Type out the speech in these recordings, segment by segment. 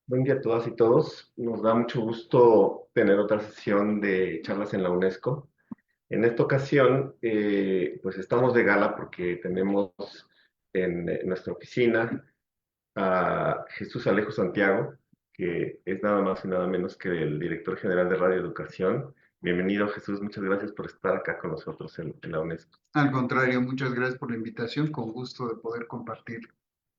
Buen día a todas y todos. Nos da mucho gusto tener otra sesión de charlas en la UNESCO. En esta ocasión, pues estamos de gala porque tenemos en nuestra oficina a Jesús Alejo Santiago, que es nada más y nada menos que el director general de Radio Educación. Bienvenido, Jesús. Muchas gracias por estar acá con nosotros en la UNESCO. Al contrario, muchas gracias por la invitación. Con gusto de poder compartir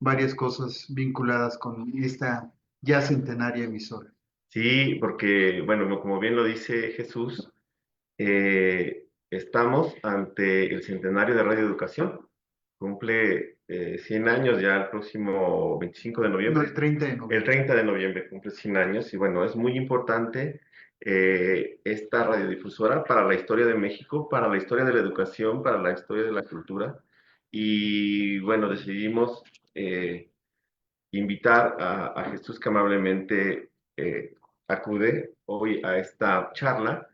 varias cosas vinculadas con esta ya centenaria emisora. Sí, porque, bueno, como bien lo dice Jesús, estamos ante el centenario de Radio Educación. Cumple 100 años ya el próximo 25 de No, el noviembre. 30 de El noviembre. 30 de noviembre cumple 100 años y bueno, es muy importante esta radiodifusora para la historia de México, para la historia de la educación, para la historia de la cultura. Y bueno, decidimos invitar a Jesús que amablemente acude hoy a esta charla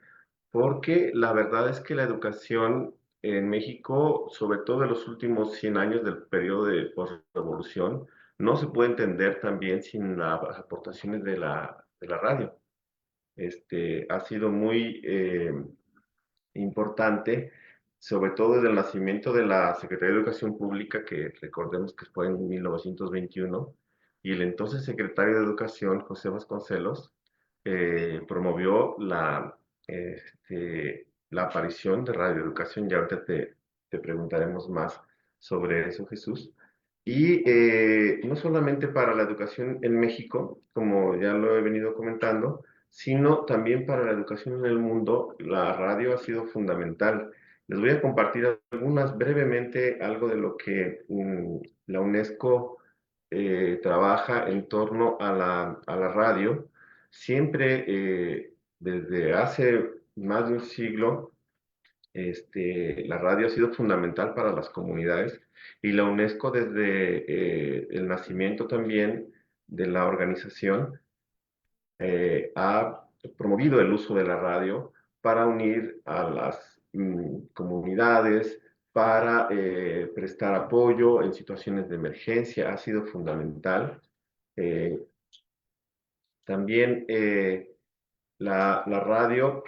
porque la verdad es que la educación en México, sobre todo en los últimos 100 años del periodo de postrevolución, no se puede entender también sin las aportaciones de la radio. Ha sido muy importante, sobre todo desde el nacimiento de la Secretaría de Educación Pública, que recordemos que fue en 1921, y el entonces secretario de Educación, José Vasconcelos, promovió la aparición de radioeducación, y ahorita te preguntaremos más sobre eso, Jesús. Y no solamente para la educación en México, como ya lo he venido comentando, sino también para la educación en el mundo, la radio ha sido fundamental. Les voy a compartir brevemente, algo de lo que la UNESCO trabaja en torno a la radio. Siempre, desde hace más de un siglo, la radio ha sido fundamental para las comunidades y la UNESCO desde el nacimiento también de la organización ha promovido el uso de la radio para unir a las comunidades, para prestar apoyo en situaciones de emergencia, ha sido fundamental. Eh, También la radio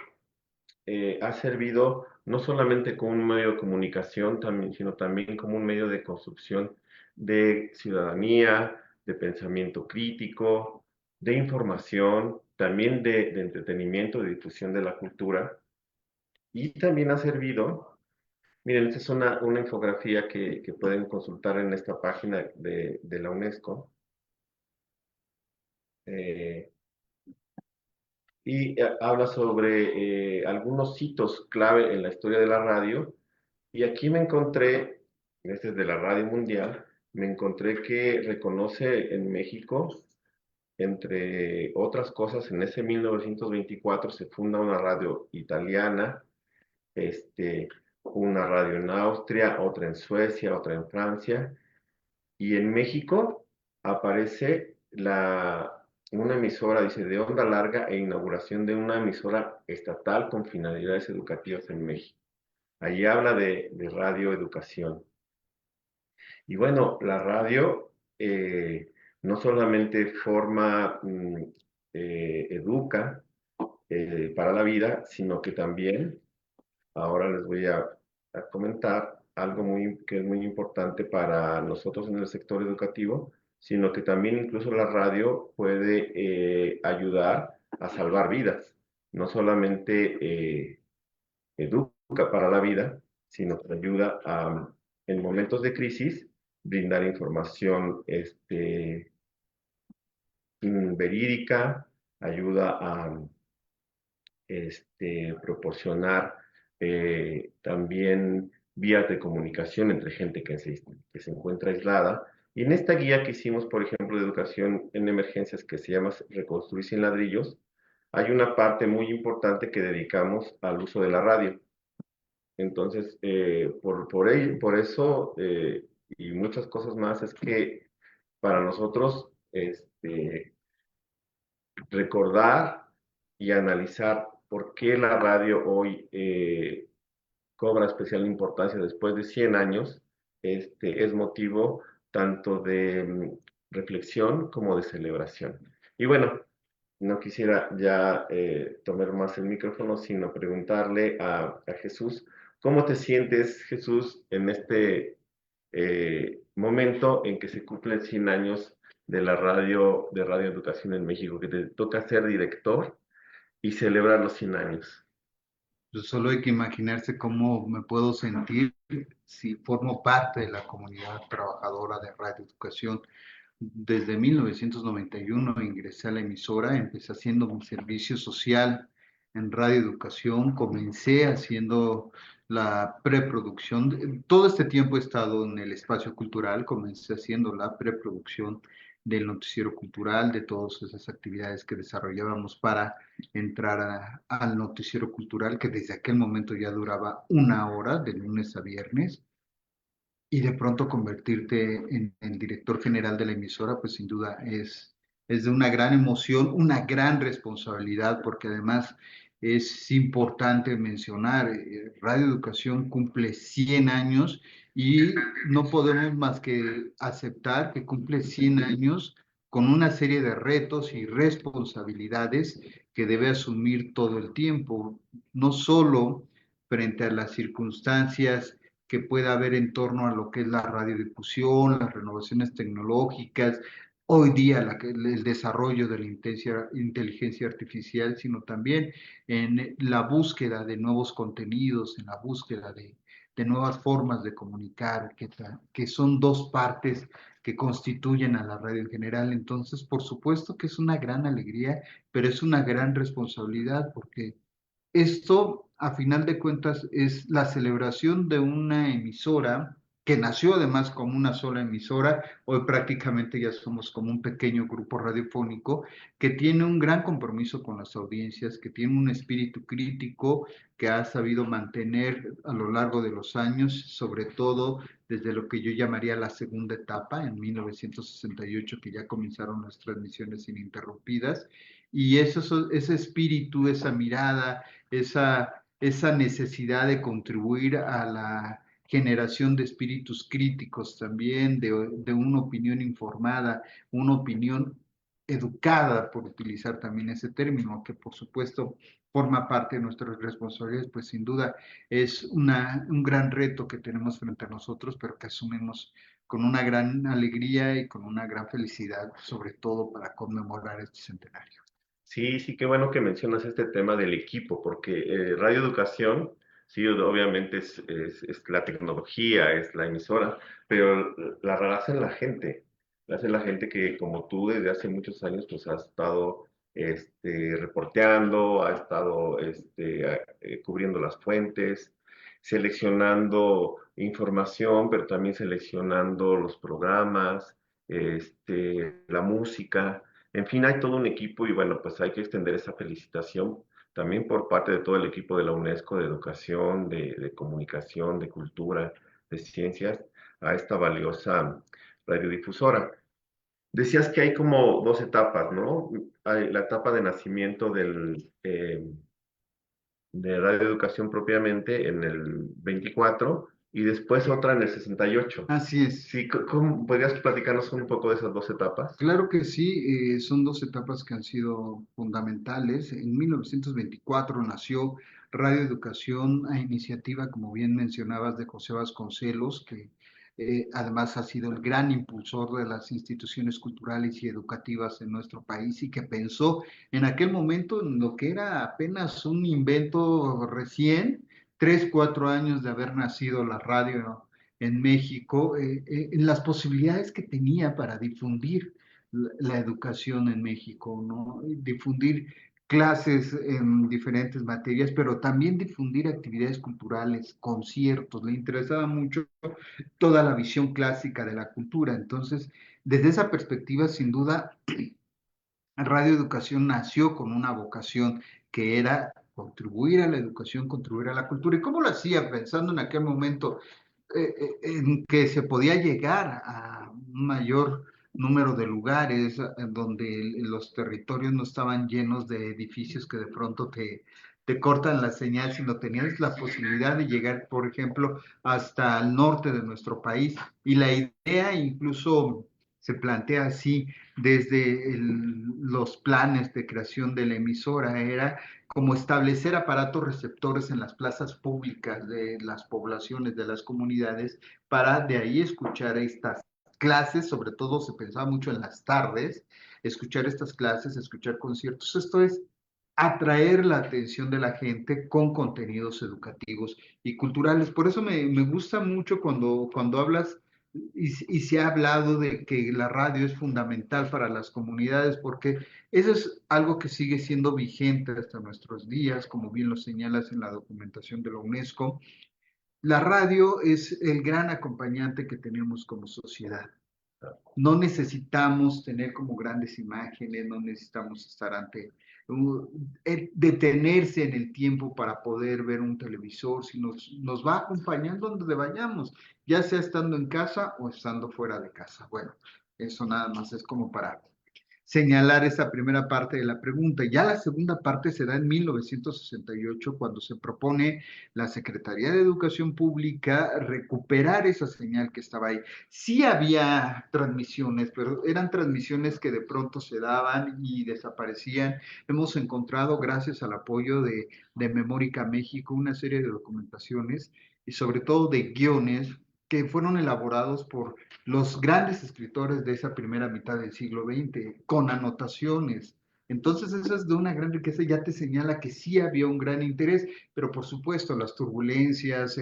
ha servido no solamente como un medio de comunicación, también, sino también como un medio de construcción de ciudadanía, de pensamiento crítico, de información, también de entretenimiento, de difusión de la cultura. Y también ha servido, miren, esta es una infografía que pueden consultar en esta página de la UNESCO. eh, y habla sobre algunos hitos clave en la historia de la radio. Y aquí me encontré, este es de la Radio Mundial, me encontré que reconoce en México, entre otras cosas, en ese 1924 se funda una radio italiana, este, una radio en Austria, otra en Suecia, otra en Francia, y en México aparece una emisora, dice, de onda larga e inauguración de una emisora estatal con finalidades educativas en México. Allí habla de radioeducación. Y bueno, la radio no solamente forma, educa para la vida, sino que también, ahora les voy a comentar algo que es muy importante para nosotros en el sector educativo, sino que también incluso la radio puede ayudar a salvar vidas. No solamente educa para la vida, sino que ayuda a, en momentos de crisis, brindar información verídica, ayuda a proporcionar también vías de comunicación entre gente que se encuentra aislada. Y en esta guía que hicimos, por ejemplo, de educación en emergencias, que se llama Reconstruir sin ladrillos, hay una parte muy importante que dedicamos al uso de la radio. Entonces, por eso y muchas cosas más es que para nosotros recordar y analizar por qué la radio hoy cobra especial importancia después de 100 años, es motivo tanto de reflexión como de celebración. Y bueno, no quisiera ya tomar más el micrófono, sino preguntarle a Jesús, ¿cómo te sientes, Jesús, en este momento en que se cumplen 100 años de la radio, de Radio Educación en México, que te toca ser director y celebrar los 100 años? Pues solo hay que imaginarse cómo me puedo sentir si formo parte de la comunidad trabajadora de radioeducación. Desde 1991 ingresé a la emisora, empecé haciendo un servicio social en radioeducación, comencé haciendo la preproducción. Todo este tiempo he estado en el espacio cultural, comencé haciendo la preproducción del noticiero cultural, de todas esas actividades que desarrollábamos para entrar al noticiero cultural, que desde aquel momento ya duraba una hora, de lunes a viernes, y de pronto convertirte en el director general de la emisora, pues sin duda es de una gran emoción, una gran responsabilidad, porque además es importante mencionar, Radio Educación cumple 100 años y no podemos más que aceptar que cumple 100 años con una serie de retos y responsabilidades que debe asumir todo el tiempo, no solo frente a las circunstancias que pueda haber en torno a lo que es la radiodifusión, las renovaciones tecnológicas, hoy día el desarrollo de la inteligencia artificial, sino también en la búsqueda de nuevos contenidos, en la búsqueda de nuevas formas de comunicar, que son dos partes que constituyen a la radio en general. Entonces, por supuesto que es una gran alegría, pero es una gran responsabilidad porque esto, a final de cuentas, es la celebración de una emisora que nació además como una sola emisora. Hoy prácticamente ya somos como un pequeño grupo radiofónico que tiene un gran compromiso con las audiencias, que tiene un espíritu crítico que ha sabido mantener a lo largo de los años, sobre todo desde lo que yo llamaría la segunda etapa, en 1968, que ya comenzaron las transmisiones ininterrumpidas. Y ese espíritu, esa mirada, esa necesidad de contribuir a la generación de espíritus críticos también, de una opinión informada, una opinión educada, por utilizar también ese término, que por supuesto forma parte de nuestras responsabilidades, pues sin duda es un gran reto que tenemos frente a nosotros, pero que asumimos con una gran alegría y con una gran felicidad, sobre todo para conmemorar este centenario. Sí, sí, qué bueno que mencionas este tema del equipo, porque Radio Educación, sí, obviamente es la tecnología, es la emisora, pero la hace la hace la gente que como tú desde hace muchos años pues ha estado reporteando, ha estado cubriendo las fuentes, seleccionando información, pero también seleccionando los programas, la música. En fin, hay todo un equipo y bueno, pues hay que extender esa felicitación también por parte de todo el equipo de la UNESCO, de educación, de comunicación, de cultura, de ciencias, a esta valiosa radiodifusora. Decías que hay como dos etapas, ¿no? Hay la etapa de nacimiento de radioeducación propiamente en el 24 y después otra en el 68. Así es. Sí, ¿cómo, podrías platicarnos un poco de esas dos etapas? Claro que sí, son dos etapas que han sido fundamentales. En 1924 nació Radio Educación a iniciativa, como bien mencionabas, de José Vasconcelos, que además ha sido el gran impulsor de las instituciones culturales y educativas en nuestro país y que pensó en aquel momento en lo que era apenas un invento recién, 3, 4 años de haber nacido la radio en México, en las posibilidades que tenía para difundir la educación en México, ¿no? Difundir clases en diferentes materias, pero también difundir actividades culturales, conciertos. Le interesaba mucho toda la visión clásica de la cultura. Entonces, desde esa perspectiva, sin duda, Radio Educación nació con una vocación que era contribuir a la educación, contribuir a la cultura. ¿Y cómo lo hacía? Pensando en aquel momento en que se podía llegar a un mayor número de lugares en donde los territorios no estaban llenos de edificios que de pronto te cortan la señal, sino tenías la posibilidad de llegar, por ejemplo, hasta el norte de nuestro país. Y la idea incluso se plantea así desde los planes de creación de la emisora, era como establecer aparatos receptores en las plazas públicas de las poblaciones, de las comunidades, para de ahí escuchar estas clases, sobre todo se pensaba mucho en las tardes, escuchar estas clases, escuchar conciertos. Esto es atraer la atención de la gente con contenidos educativos y culturales. Por eso me gusta mucho cuando hablas y se ha hablado de que la radio es fundamental para las comunidades, porque eso es algo que sigue siendo vigente hasta nuestros días, como bien lo señalas en la documentación de la UNESCO. La radio es el gran acompañante que tenemos como sociedad. No necesitamos tener como grandes imágenes, no necesitamos estar ante, detenerse en el tiempo para poder ver un televisor, si nos va acompañando donde vayamos, ya sea estando en casa o estando fuera de casa. Bueno, eso nada más es como para señalar esa primera parte de la pregunta. Ya la segunda parte se da en 1968, cuando se propone la Secretaría de Educación Pública recuperar esa señal que estaba ahí. Sí había transmisiones, pero eran transmisiones que de pronto se daban y desaparecían. Hemos encontrado, gracias al apoyo de Memórica México, una serie de documentaciones y sobre todo de guiones que fueron elaborados por los grandes escritores de esa primera mitad del siglo XX, con anotaciones. Entonces, eso es de una gran riqueza, ya te señala que sí había un gran interés, pero por supuesto las turbulencias,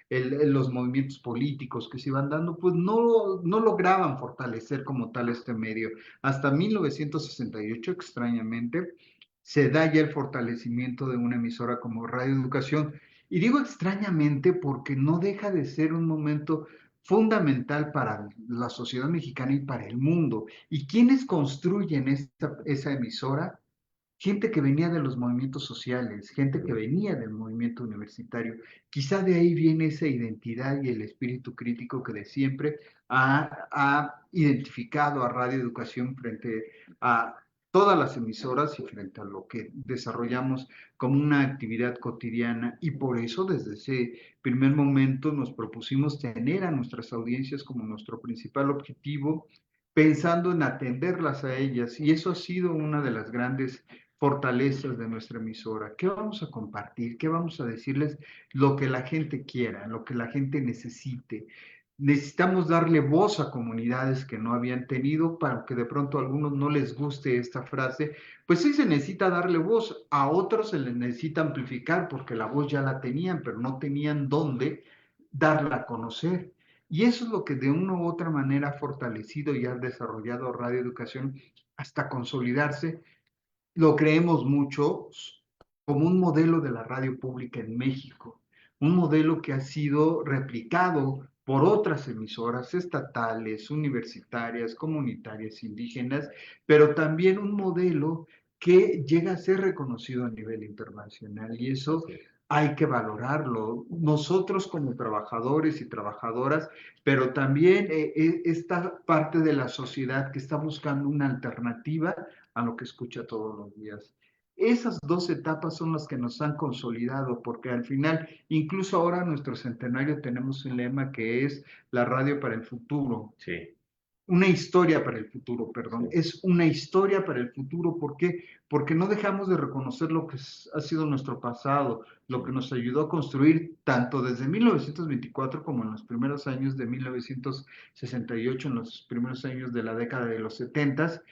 los movimientos políticos que se iban dando, pues no lograban fortalecer como tal este medio. Hasta 1968, extrañamente, se da ya el fortalecimiento de una emisora como Radio Educación. Y digo extrañamente porque no deja de ser un momento fundamental para la sociedad mexicana y para el mundo. ¿Y quiénes construyen esa emisora? Gente que venía de los movimientos sociales, gente que venía del movimiento universitario. Quizá de ahí viene esa identidad y el espíritu crítico que de siempre ha identificado a Radio Educación frente a todas las emisoras y frente a lo que desarrollamos como una actividad cotidiana. Y por eso desde ese primer momento nos propusimos tener a nuestras audiencias como nuestro principal objetivo, pensando en atenderlas a ellas. Y eso ha sido una de las grandes fortalezas de nuestra emisora. ¿Qué vamos a compartir? ¿Qué vamos a decirles? Lo que la gente quiera, lo que la gente necesite. Necesitamos darle voz a comunidades que no habían tenido, para que de pronto a algunos no les guste esta frase, pues sí se necesita darle voz, a otros se les necesita amplificar porque la voz ya la tenían, pero no tenían dónde darla a conocer. Y eso es lo que de una u otra manera ha fortalecido y ha desarrollado Radio Educación hasta consolidarse, lo creemos mucho, como un modelo de la radio pública en México, un modelo que ha sido replicado por otras emisoras estatales, universitarias, comunitarias, indígenas, pero también un modelo que llega a ser reconocido a nivel internacional, y eso hay que valorarlo. Nosotros como trabajadores y trabajadoras, pero también esta parte de la sociedad que está buscando una alternativa a lo que escucha todos los días. Esas dos etapas son las que nos han consolidado, porque al final, incluso ahora en nuestro centenario tenemos un lema que es la radio para el futuro, Sí, una historia para el futuro, perdón, sí, es una historia para el futuro. ¿Por qué? Porque no dejamos de reconocer lo que ha sido nuestro pasado, lo que nos ayudó a construir tanto desde 1924 como en los primeros años de 1968, en los primeros años de la década de los 70,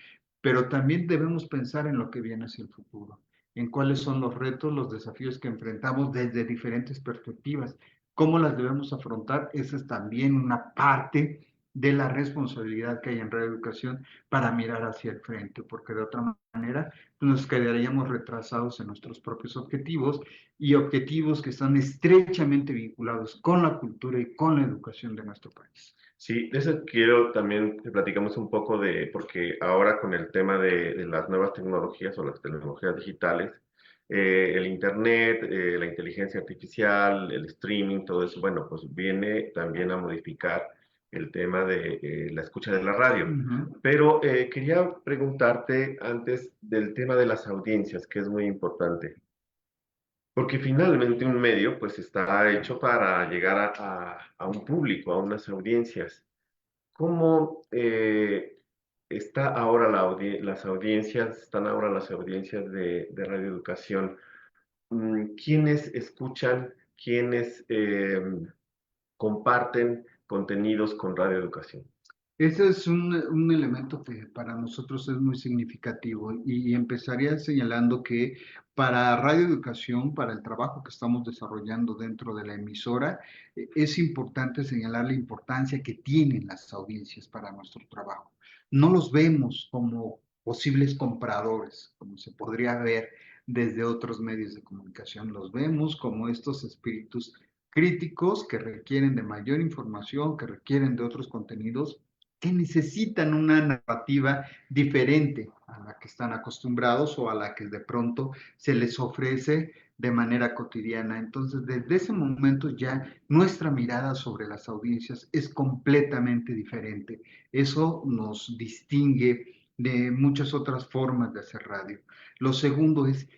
pero también debemos pensar en lo que viene hacia el futuro, en cuáles son los retos, los desafíos que enfrentamos desde diferentes perspectivas, cómo las debemos afrontar. Esa es también una parte de la responsabilidad que hay en reeducación para mirar hacia el frente, porque de otra manera nos quedaríamos retrasados en nuestros propios objetivos, y objetivos que están estrechamente vinculados con la cultura y con la educación de nuestro país. sí, de eso quiero también que platicamos un poco de, porque ahora con el tema de las nuevas tecnologías o las tecnologías digitales, el internet, la inteligencia artificial, el streaming, todo eso, bueno, pues viene también a modificar el tema de la escucha de la radio. Ujú. Pero quería preguntarte antes del tema de las audiencias, que es muy importante. Porque finalmente un medio pues está hecho para llegar a un público, a unas audiencias. ¿Cómo está ahora las audiencias, están ahora las audiencias de radioeducación. ¿Quiénes escuchan, quiénes comparten contenidos con radioeducación? Ese es un elemento que para nosotros es muy significativo y empezaría señalando que para Radio Educación, para el trabajo que estamos desarrollando dentro de la emisora, es importante señalar la importancia que tienen las audiencias para nuestro trabajo. No los vemos como posibles compradores, como se podría ver desde otros medios de comunicación, los vemos como estos espíritus críticos que requieren de mayor información, que requieren de otros contenidos que necesitan una narrativa diferente a la que están acostumbrados o a la que de pronto se les ofrece de manera cotidiana. Entonces, desde ese momento ya nuestra mirada sobre las audiencias es completamente diferente. Eso nos distingue de muchas otras formas de hacer radio. Lo segundo es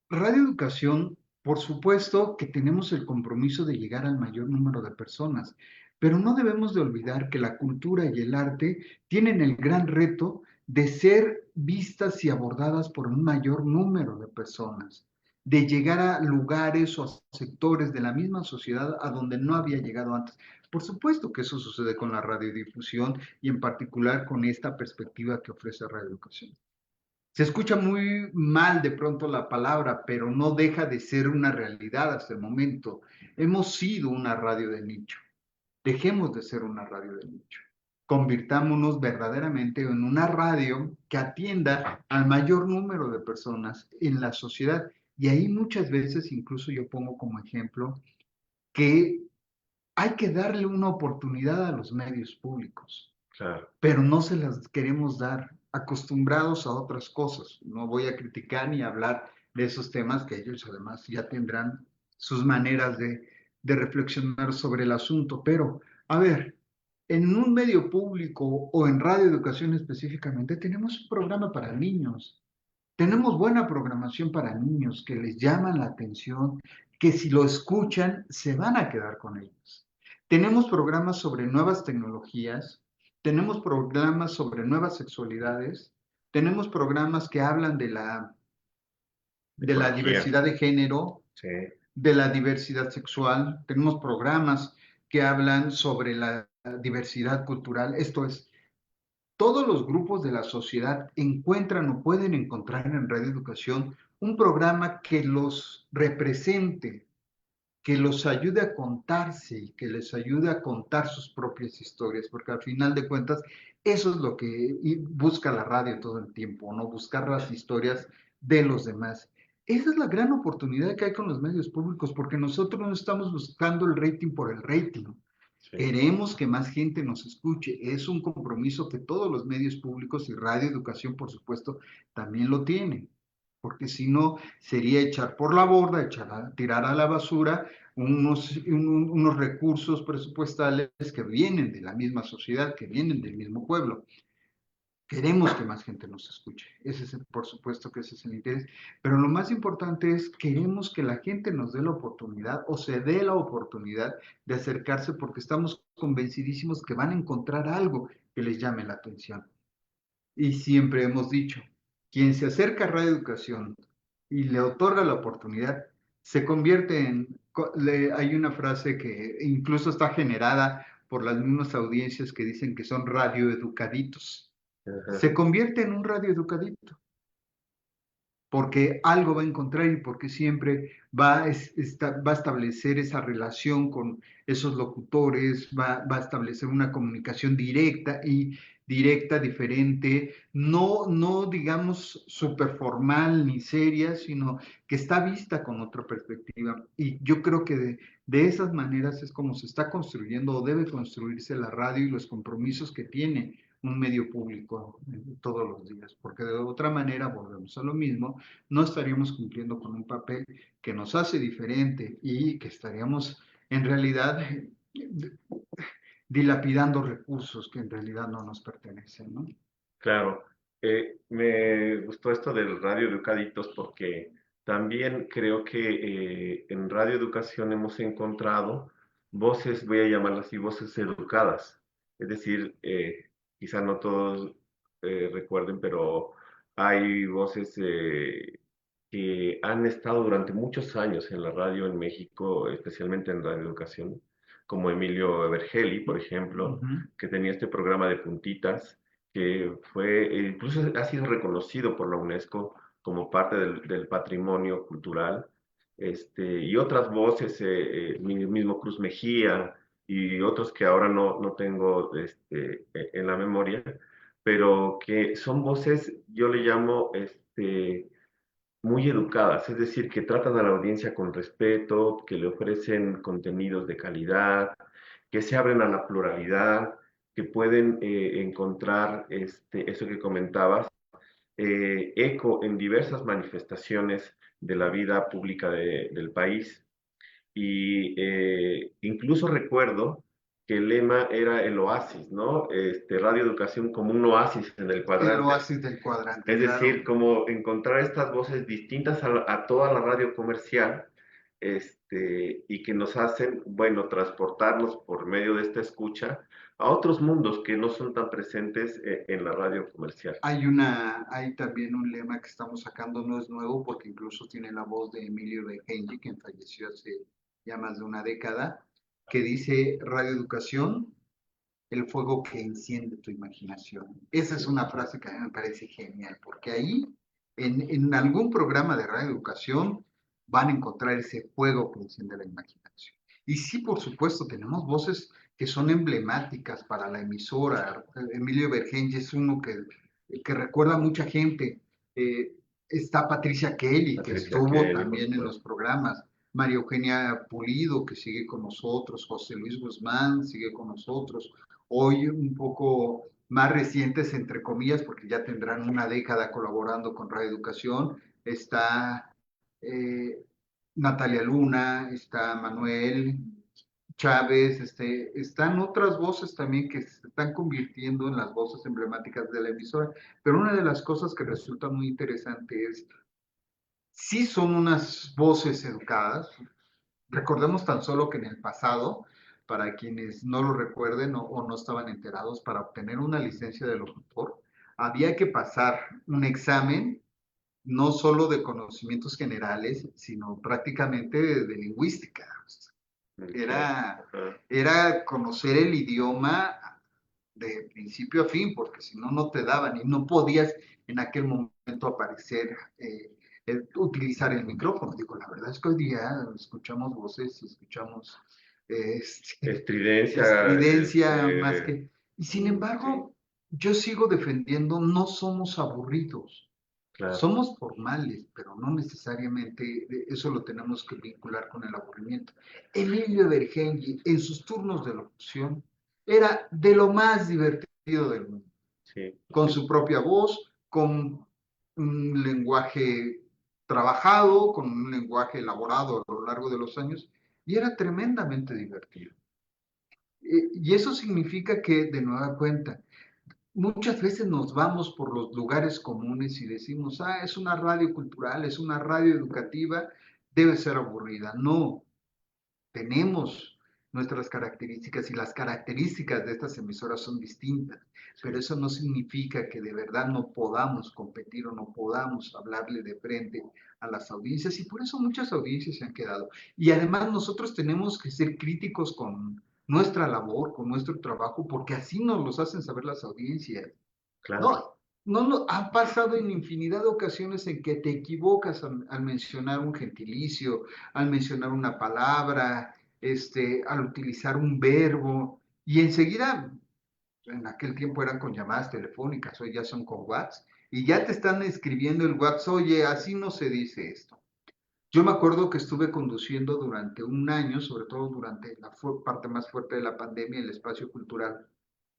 Radio Educación, por supuesto que tenemos el compromiso de llegar al mayor número de personas, pero no debemos de olvidar que la cultura y el arte tienen el gran reto de ser vistas y abordadas por un mayor número de personas, de llegar a lugares o a sectores de la misma sociedad a donde no había llegado antes. Por supuesto que eso sucede con la radiodifusión y en particular con esta perspectiva que ofrece Radio Educación. Se escucha muy mal de pronto la palabra, pero no deja de ser una realidad hasta el momento. Hemos sido una radio de nicho. Dejemos de ser una radio de nicho. Convirtámonos verdaderamente en una radio que atienda al mayor número de personas en la sociedad. Y ahí muchas veces, incluso yo pongo como ejemplo, que hay que darle una oportunidad a los medios públicos, Claro, pero no se las queremos dar, acostumbrados a otras cosas. No voy a criticar ni hablar de esos temas que ellos además ya tendrán sus maneras de reflexionar sobre el asunto, pero a ver, en un medio público o en Radio Educación específicamente tenemos un programa para niños. Tenemos buena programación para niños que les llaman la atención, que si lo escuchan se van a quedar con ellos. Tenemos programas sobre nuevas tecnologías, tenemos programas sobre nuevas sexualidades, tenemos programas que hablan de la ecología, diversidad de género, sí, de la diversidad sexual, tenemos programas que hablan sobre la diversidad cultural, esto es, todos los grupos de la sociedad encuentran o pueden encontrar en Radio Educación un programa que los represente, que los ayude a contarse y que les ayude a contar sus propias historias, porque al final de cuentas eso es lo que busca la radio todo el tiempo, ¿no? Buscar las historias de los demás. Esa es la gran oportunidad que hay con los medios públicos, porque nosotros no estamos buscando el rating por el rating. sí, Queremos que más gente nos escuche. Es un compromiso que todos los medios públicos y Radio Educación, por supuesto, también lo tienen. Porque si no, sería echar por la borda, tirar a la basura unos recursos presupuestales que vienen de la misma sociedad, que vienen del mismo pueblo. Queremos que más gente nos escuche. Ese es, por supuesto que ese es el interés. Pero lo más importante es queremos que la gente nos dé la oportunidad o se dé la oportunidad de acercarse porque estamos convencidísimos que van a encontrar algo que les llame la atención. Y siempre hemos dicho, quien se acerca a Radio Educación y le otorga la oportunidad, se convierte hay una frase que incluso está generada por las mismas audiencias que dicen que son radioeducaditos, ajá, se convierte en un radioeducadito, porque algo va a encontrar y porque siempre va a establecer esa relación con esos locutores, va a establecer una comunicación directa, diferente, no digamos súper formal ni seria, sino que está vista con otra perspectiva. Y yo creo que de esas maneras es como se está construyendo o debe construirse la radio y los compromisos que tiene un medio público todos los días, porque de otra manera volvemos a lo mismo, no estaríamos cumpliendo con un papel que nos hace diferente y que estaríamos en realidad dilapidando recursos que en realidad no nos pertenecen, ¿no? claro. Me gustó esto del Radio Educaditos porque también creo que en Radio Educación hemos encontrado voces, voy a llamarlas así, voces educadas. Es decir, quizá no todos recuerden, pero hay voces que han estado durante muchos años en la radio en México, especialmente en Radio Educación, como Emilio Evergeli, por ejemplo, Ujú. que tenía este programa de puntitas, que fue, incluso ha sido reconocido por la UNESCO como parte del patrimonio cultural, y otras voces, mismo Cruz Mejía y otros que ahora no tengo en la memoria, pero que son voces, yo le llamo, muy educadas, es decir, que tratan a la audiencia con respeto, que le ofrecen contenidos de calidad, que se abren a la pluralidad, que pueden encontrar eso que comentabas, eco en diversas manifestaciones de la vida pública del país. Y incluso recuerdo que el lema era el oasis, ¿no? Radio Educación como un oasis en el El cuadrante. oasis del cuadrante, Es claro. decir, como encontrar estas voces distintas a toda la radio comercial, y que nos hacen, bueno, transportarnos por medio de esta escucha a otros mundos que no son tan presentes en la radio comercial. Hay también un lema que estamos sacando, no es nuevo, porque incluso tiene la voz de Emilio Begenji, quien falleció hace ya más de una década, que dice Radio Educación, el fuego que enciende tu imaginación. Esa es una frase que a mí me parece genial, porque ahí, en algún programa de Radio Educación, van a encontrar ese fuego que enciende la imaginación. Y sí, por supuesto, tenemos voces que son emblemáticas para la emisora. Emilio Bergenji es uno que recuerda a mucha gente. Eh, Está Patricia Kelly, que Patricia estuvo Kelly, por también en los supuesto. programas. María Eugenia Pulido, que sigue con nosotros. José Luis Guzmán sigue con nosotros. Hoy un poco más recientes, entre comillas, porque ya tendrán una década colaborando con Radio Educación, está eh, Natalia Luna, está Manuel Chávez, están otras voces también que se están convirtiendo en las voces emblemáticas de la emisora. Pero una de las cosas que resulta muy interesante es, sí son unas voces educadas. Recordemos tan solo que en el pasado, para quienes no lo recuerden o no estaban enterados, para obtener una licencia de locutor, había que pasar un examen no solo de conocimientos generales, sino prácticamente de lingüística. Ok. Era, Ajá. era conocer el idioma de principio a fin, porque si no, no te daban y no podías en aquel momento aparecer, utilizar el micrófono. Digo, la verdad es que hoy día escuchamos voces, escuchamos Estridencia, estridencia más que... Y sin sí, embargo, yo sigo defendiendo, no somos aburridos. claro. Somos formales, pero no necesariamente eso lo tenemos que vincular con el aburrimiento. Emilio Bergengi, en sus turnos de locución, era de lo más divertido del mundo, Sí, con su propia voz, con un lenguaje trabajado, con un lenguaje elaborado a lo largo de los años, y era tremendamente divertido. Y eso significa que, de nueva cuenta, muchas veces nos vamos por los lugares comunes y decimos, es una radio cultural, es una radio educativa, debe ser aburrida. No, tenemos nuestras características y las características de estas emisoras son distintas, pero sí, eso no significa que de verdad no podamos competir o no podamos hablarle de frente a las audiencias y por eso muchas audiencias se han quedado. Y además nosotros tenemos que ser críticos con nuestra labor, con nuestro trabajo, porque así nos los hacen saber las audiencias. claro. No, no, ha pasado en infinidad de ocasiones en que te equivocas al mencionar un gentilicio, al mencionar una palabra, al utilizar un verbo, y enseguida, en aquel tiempo eran con llamadas telefónicas, hoy ya son con WhatsApp, y ya te están escribiendo el WhatsApp, oye, así no se dice esto. Yo me acuerdo que estuve conduciendo durante un año, sobre todo durante la parte más fuerte de la pandemia, el espacio cultural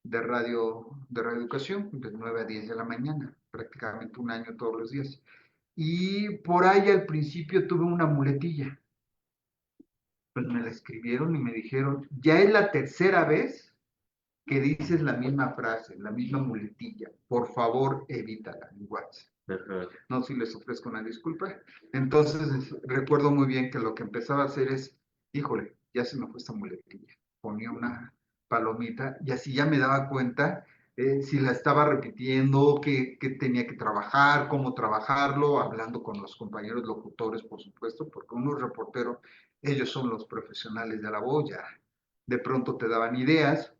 de Radio Educación, de 9 a 10 de la mañana, prácticamente un año todos los días. Y por ahí al principio tuve una muletilla. Pues me la escribieron y me dijeron, ya es la tercera vez que dices la misma frase, la misma muletilla. Por favor, evítala en WhatsApp. Ajá. No, si les ofrezco una disculpa. Entonces recuerdo muy bien que lo que empezaba a hacer es, híjole, ya se me fue esta muletilla. Ponía una palomita y así ya me daba cuenta si la estaba repitiendo, qué tenía que trabajar, cómo trabajarlo, hablando con los compañeros locutores, por supuesto, porque uno es reportero, ellos son los profesionales de la voz, ya de pronto te daban ideas,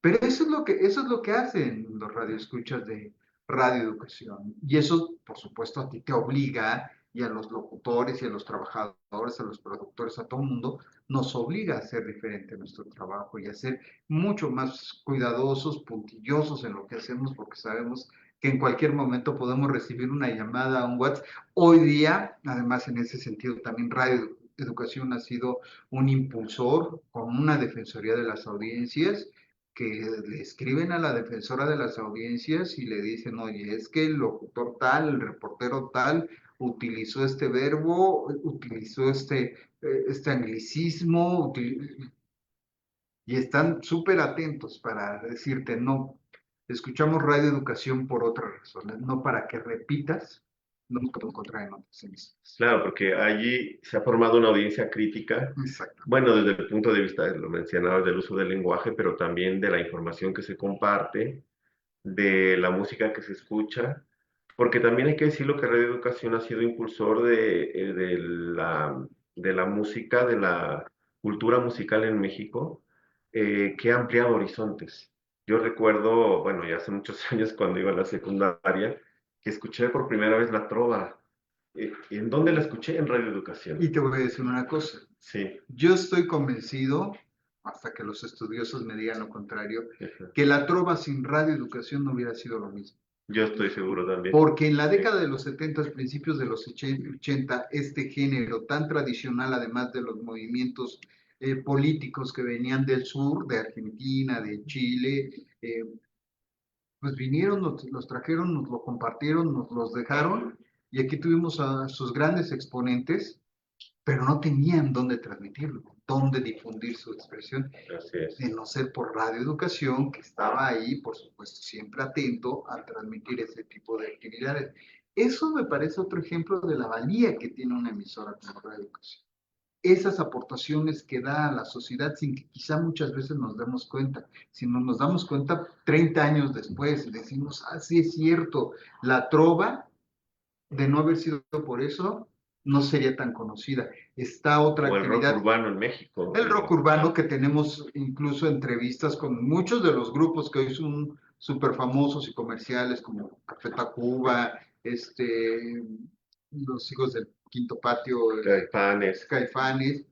pero eso es lo que hacen los radioescuchas de radioeducación. Y eso, por supuesto, a ti te obliga, y a los locutores, y a los trabajadores, a los productores, a todo el mundo, nos obliga a hacer diferente nuestro trabajo y a ser mucho más cuidadosos, puntillosos en lo que hacemos, porque sabemos que en cualquier momento podemos recibir una llamada, un WhatsApp. Hoy día, además, en ese sentido, también Radio Educación ha sido un impulsor con una defensoría de las audiencias que le escriben a la defensora de las audiencias y le dicen, oye, es que el locutor tal, el reportero tal, utilizó este verbo, utilizó este anglicismo, y están súper atentos para decirte, no, escuchamos Radio Educación por otras razones, no para que repitas lo que podemos encontrar en otras emisoras. Claro, porque allí se ha formado una audiencia crítica, Exacto. bueno, desde el punto de vista, lo mencionaba, del uso del lenguaje, pero también de la información que se comparte, de la música que se escucha, porque también hay que decirlo que Radio Educación ha sido impulsor de la música, de la cultura musical en México, que ha ampliado horizontes. Yo recuerdo, bueno, ya hace muchos años cuando iba a la secundaria, que escuché por primera vez la trova. ¿Y en dónde la escuché? En Radio Educación. Y te voy a decir una cosa, Sí, yo estoy convencido, hasta que los estudiosos me digan lo contrario, ajá. que la trova sin radioeducación no hubiera sido lo mismo. Yo estoy seguro también. Porque en la Sí, década de los 70, principios de los 80, este género tan tradicional, además de los movimientos políticos que venían del sur, de Argentina, de Chile, pues vinieron, los trajeron, nos lo compartieron, nos los dejaron, y aquí tuvimos a sus grandes exponentes, pero no tenían dónde transmitirlo, dónde difundir su expresión, así es. de no ser por Radio Educación, que estaba ahí, por supuesto, siempre atento a transmitir ese tipo de actividades. Eso me parece otro ejemplo de la valía que tiene una emisora como Radio Educación. Esas aportaciones que da a la sociedad sin que quizá muchas veces nos demos cuenta. Si no nos damos cuenta 30 años después, decimos, ah, sí es cierto, la trova, de no haber sido por eso, no sería tan conocida. Está otra O el rock actividad, urbano en México, el rock digo, urbano, que tenemos incluso entrevistas con muchos de los grupos que hoy son súper famosos y comerciales, como Café Tacuba, los hijos del Quinto Patio, Caifanes, Caifanes,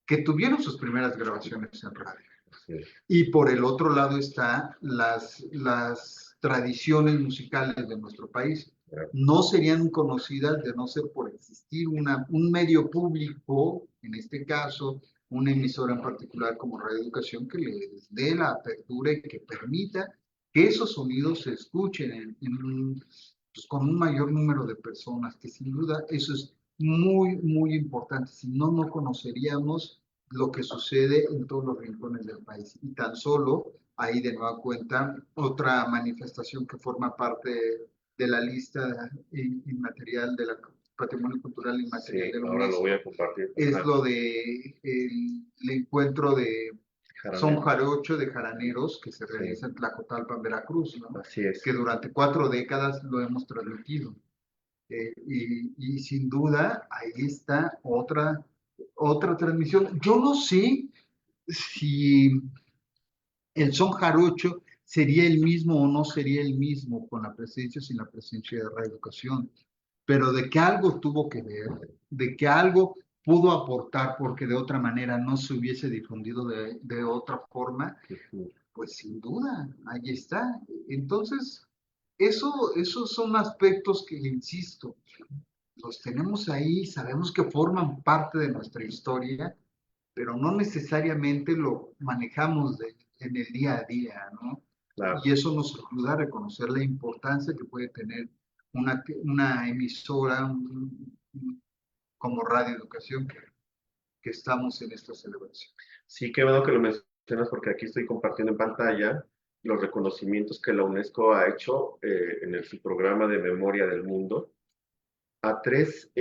que tuvieron sus primeras grabaciones en radio. así es. Y por el otro lado está las tradiciones musicales de nuestro país. Claro. No serían conocidas de no ser por existir un medio público, en este caso, una emisora en particular como Radio Educación, que les dé la apertura y que permita que esos sonidos se escuchen pues, con un mayor número de personas, que sin duda eso es muy, muy importante. Si no, no conoceríamos lo que sucede en todos los rincones del país. Y tan solo, ahí de nueva cuenta, otra manifestación que forma parte de la lista inmaterial del patrimonio cultural inmaterial Sí, de la ahora lo voy UNESCO, a compartir. es Ajá, lo de el encuentro de Son Jaramillo. Jarocho de Jaraneros que se Sí, realiza en Tlacotalpan, Veracruz, ¿no? así es. Que durante 4 décadas lo hemos transmitido. Y sin duda, ahí está otra transmisión. Yo no sé si el son jarocho sería el mismo o no sería el mismo con la presencia o sin la presencia de Radio Educación, pero de que algo tuvo que ver, de que algo pudo aportar porque de otra manera no se hubiese difundido de otra forma, Ujú. pues sin duda, ahí está. Entonces, esos son aspectos que, insisto, los tenemos ahí, sabemos que forman parte de nuestra historia, pero no necesariamente lo manejamos en el día a día, ¿no? Claro. Y eso nos ayuda a reconocer la importancia que puede tener una emisora como Radio Educación que estamos en esta celebración. Sí, qué bueno que lo mencionas porque aquí estoy compartiendo en pantalla los reconocimientos que la UNESCO ha hecho su programa de memoria del mundo a tres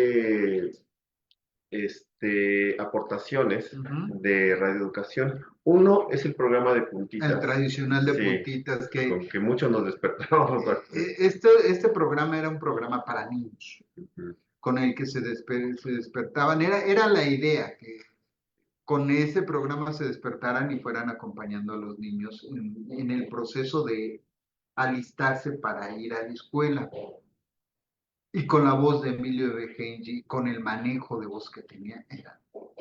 aportaciones Ujú. de radioeducación. Uno es el programa de El puntitas, tradicional de sí, puntitas que con que muchos nos despertábamos. este programa era un programa para niños, Ujú. con el que se despertaban. Era la idea que con ese programa se despertaran y fueran acompañando a los niños en el proceso de alistarse para ir a la escuela. Y con la voz de Emilio de Genji, con el manejo de voz que tenía,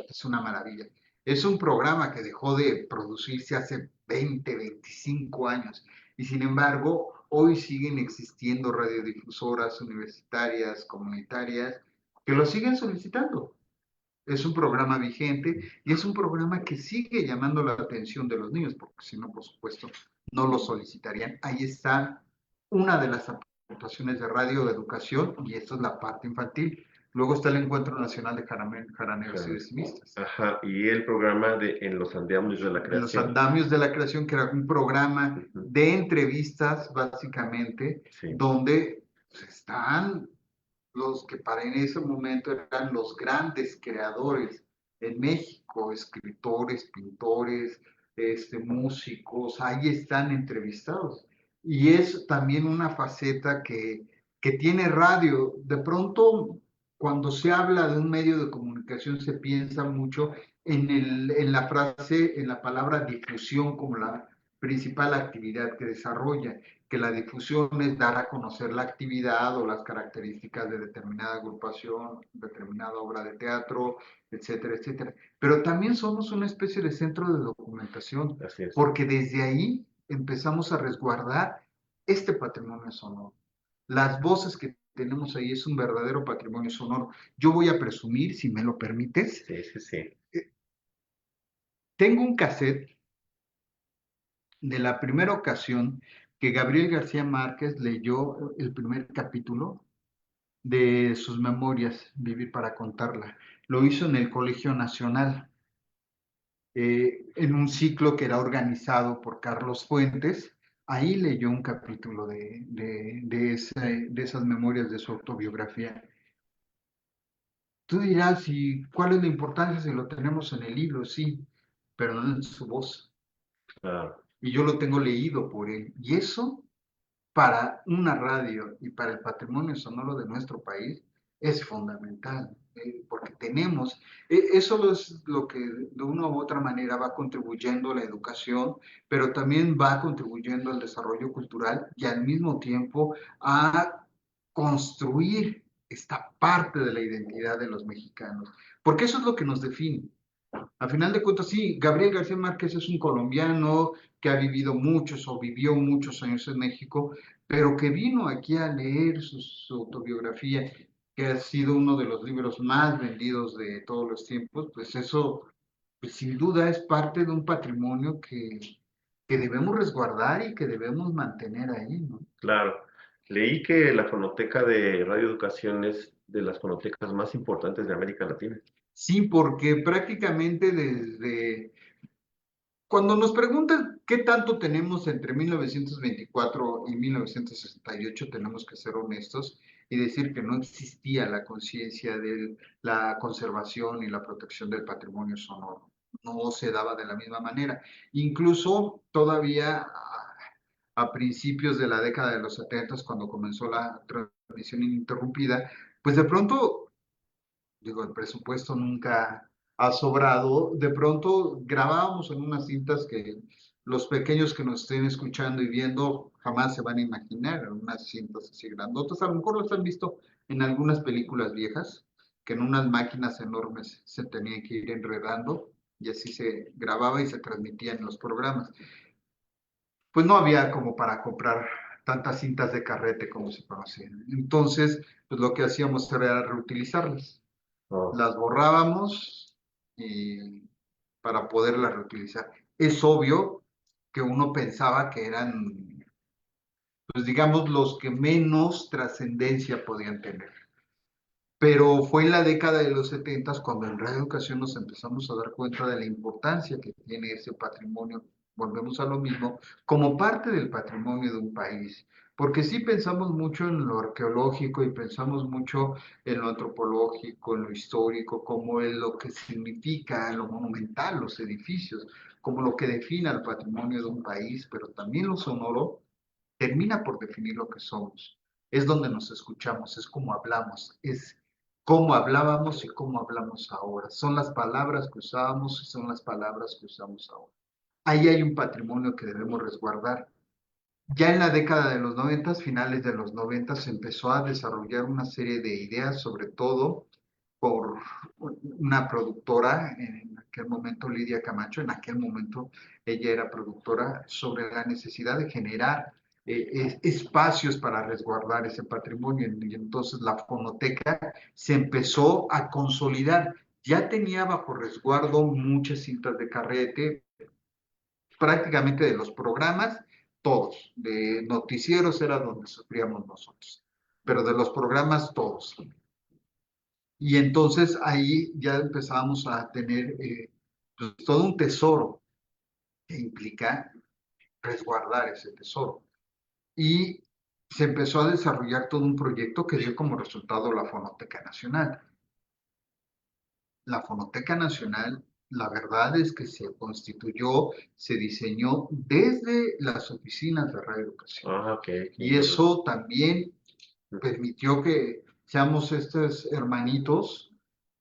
es una maravilla. Es un programa que dejó de producirse hace 20, 25 años y sin embargo hoy siguen existiendo radiodifusoras universitarias, comunitarias, que lo siguen solicitando. Es un programa vigente y es un programa que sigue llamando la atención de los niños, porque si no, por supuesto, no lo solicitarían. Ahí está una de las aportaciones de radio de educación y esto es la parte infantil. Luego está el Encuentro Nacional de Jaraneros y Decimistas. Ajá, y el programa de En los Andamios de la En los Creación. andamios de la creación, que era un programa Ujú. de entrevistas, básicamente, Sí, donde están los que para en ese momento eran los grandes creadores en México, escritores, pintores, músicos, ahí están entrevistados. Y es también una faceta que tiene radio. De pronto, cuando se habla de un medio de comunicación, se piensa mucho en la frase, en la palabra difusión como la principal actividad que desarrolla, que la difusión es dar a conocer la actividad o las características de determinada agrupación, determinada obra de teatro, etcétera, etcétera. Pero también somos una especie de centro de documentación, así es. porque desde ahí empezamos a resguardar este patrimonio sonoro. Las voces que tenemos ahí es un verdadero patrimonio sonoro. Yo voy a presumir, si me lo permites, Sí, sí, sí. tengo un cassette de la primera ocasión que Gabriel García Márquez leyó el primer capítulo de sus memorias, Vivir para contarla. Lo hizo en el Colegio Nacional, en un ciclo que era organizado por Carlos Fuentes. Ahí leyó un capítulo de esas memorias de su autobiografía. Tú dirás, ¿y cuál es la importancia si lo tenemos en el libro? Sí, pero no en su voz. Ah, Y yo lo tengo leído por él. Y eso para una radio y para el patrimonio sonoro de nuestro país es fundamental, porque tenemos, eso es lo que de una u otra manera va contribuyendo a la educación, pero también va contribuyendo al desarrollo cultural y al mismo tiempo a construir esta parte de la identidad de los mexicanos, porque eso es lo que nos define. A final de cuentas, sí, Gabriel García Márquez es un colombiano que ha vivido muchos o vivió muchos años en México, pero que vino aquí a leer su autobiografía, que ha sido uno de los libros más vendidos de todos los tiempos, pues eso, pues sin duda es parte de un patrimonio que debemos resguardar y que debemos mantener ahí, ¿no? claro. Leí que la fonoteca de radioeducación es de las fonotecas más importantes de América Latina. Sí, porque prácticamente desde cuando nos preguntan qué tanto tenemos entre 1924 y 1968, tenemos que ser honestos y decir que no existía la conciencia de la conservación y la protección del patrimonio sonoro. No se daba de la misma manera. Incluso todavía a principios de la década de los 70, cuando comenzó la transmisión ininterrumpida, pues de pronto digo, el presupuesto nunca ha sobrado. De pronto grabábamos en unas cintas que los pequeños que nos estén escuchando y viendo jamás se van a imaginar, en unas cintas así grandotas. A lo mejor las han visto en algunas películas viejas, que en unas máquinas enormes se tenían que ir enredando y así se grababa y se transmitía en los programas. Pues no había como para comprar tantas cintas de carrete como se conocían. Entonces, pues lo que hacíamos era reutilizarlas, Oh, las borrábamos y para poderlas reutilizar. Es obvio que uno pensaba que eran, pues digamos, los que menos trascendencia podían tener. Pero fue en la década de los 70 cuando en Radio Educación nos empezamos a dar cuenta de la importancia que tiene ese patrimonio, volvemos a lo mismo, como parte del patrimonio de un país. porque sí pensamos mucho en lo arqueológico y pensamos mucho en lo antropológico, en lo histórico, como en lo que significa lo monumental, los edificios, como lo que define al patrimonio de un país, pero también lo sonoro termina por definir lo que somos. Es donde nos escuchamos, es como hablamos, es cómo hablábamos y cómo hablamos ahora. Son las palabras que usábamos y son las palabras que usamos ahora. Ahí hay un patrimonio que debemos resguardar. Ya en la década de los 90, finales de los 90, se empezó a desarrollar una serie de ideas, sobre todo por una productora, en aquel momento Lidia Camacho, en aquel momento ella era productora, sobre la necesidad de generar espacios para resguardar ese patrimonio. Y entonces la fonoteca se empezó a consolidar. Ya tenía bajo resguardo muchas cintas de carrete, prácticamente de los programas, todos. De noticieros era donde sufríamos nosotros, pero de los programas todos. Y entonces ahí ya empezamos a tener pues, todo un tesoro que implica resguardar ese tesoro. Y se empezó a desarrollar todo un proyecto que dio como resultado la Fonoteca Nacional. La Fonoteca Nacional, la verdad es que se constituyó, se diseñó desde las oficinas de Radio Educación. Ah, ok, Y entiendo. eso también permitió que seamos estos hermanitos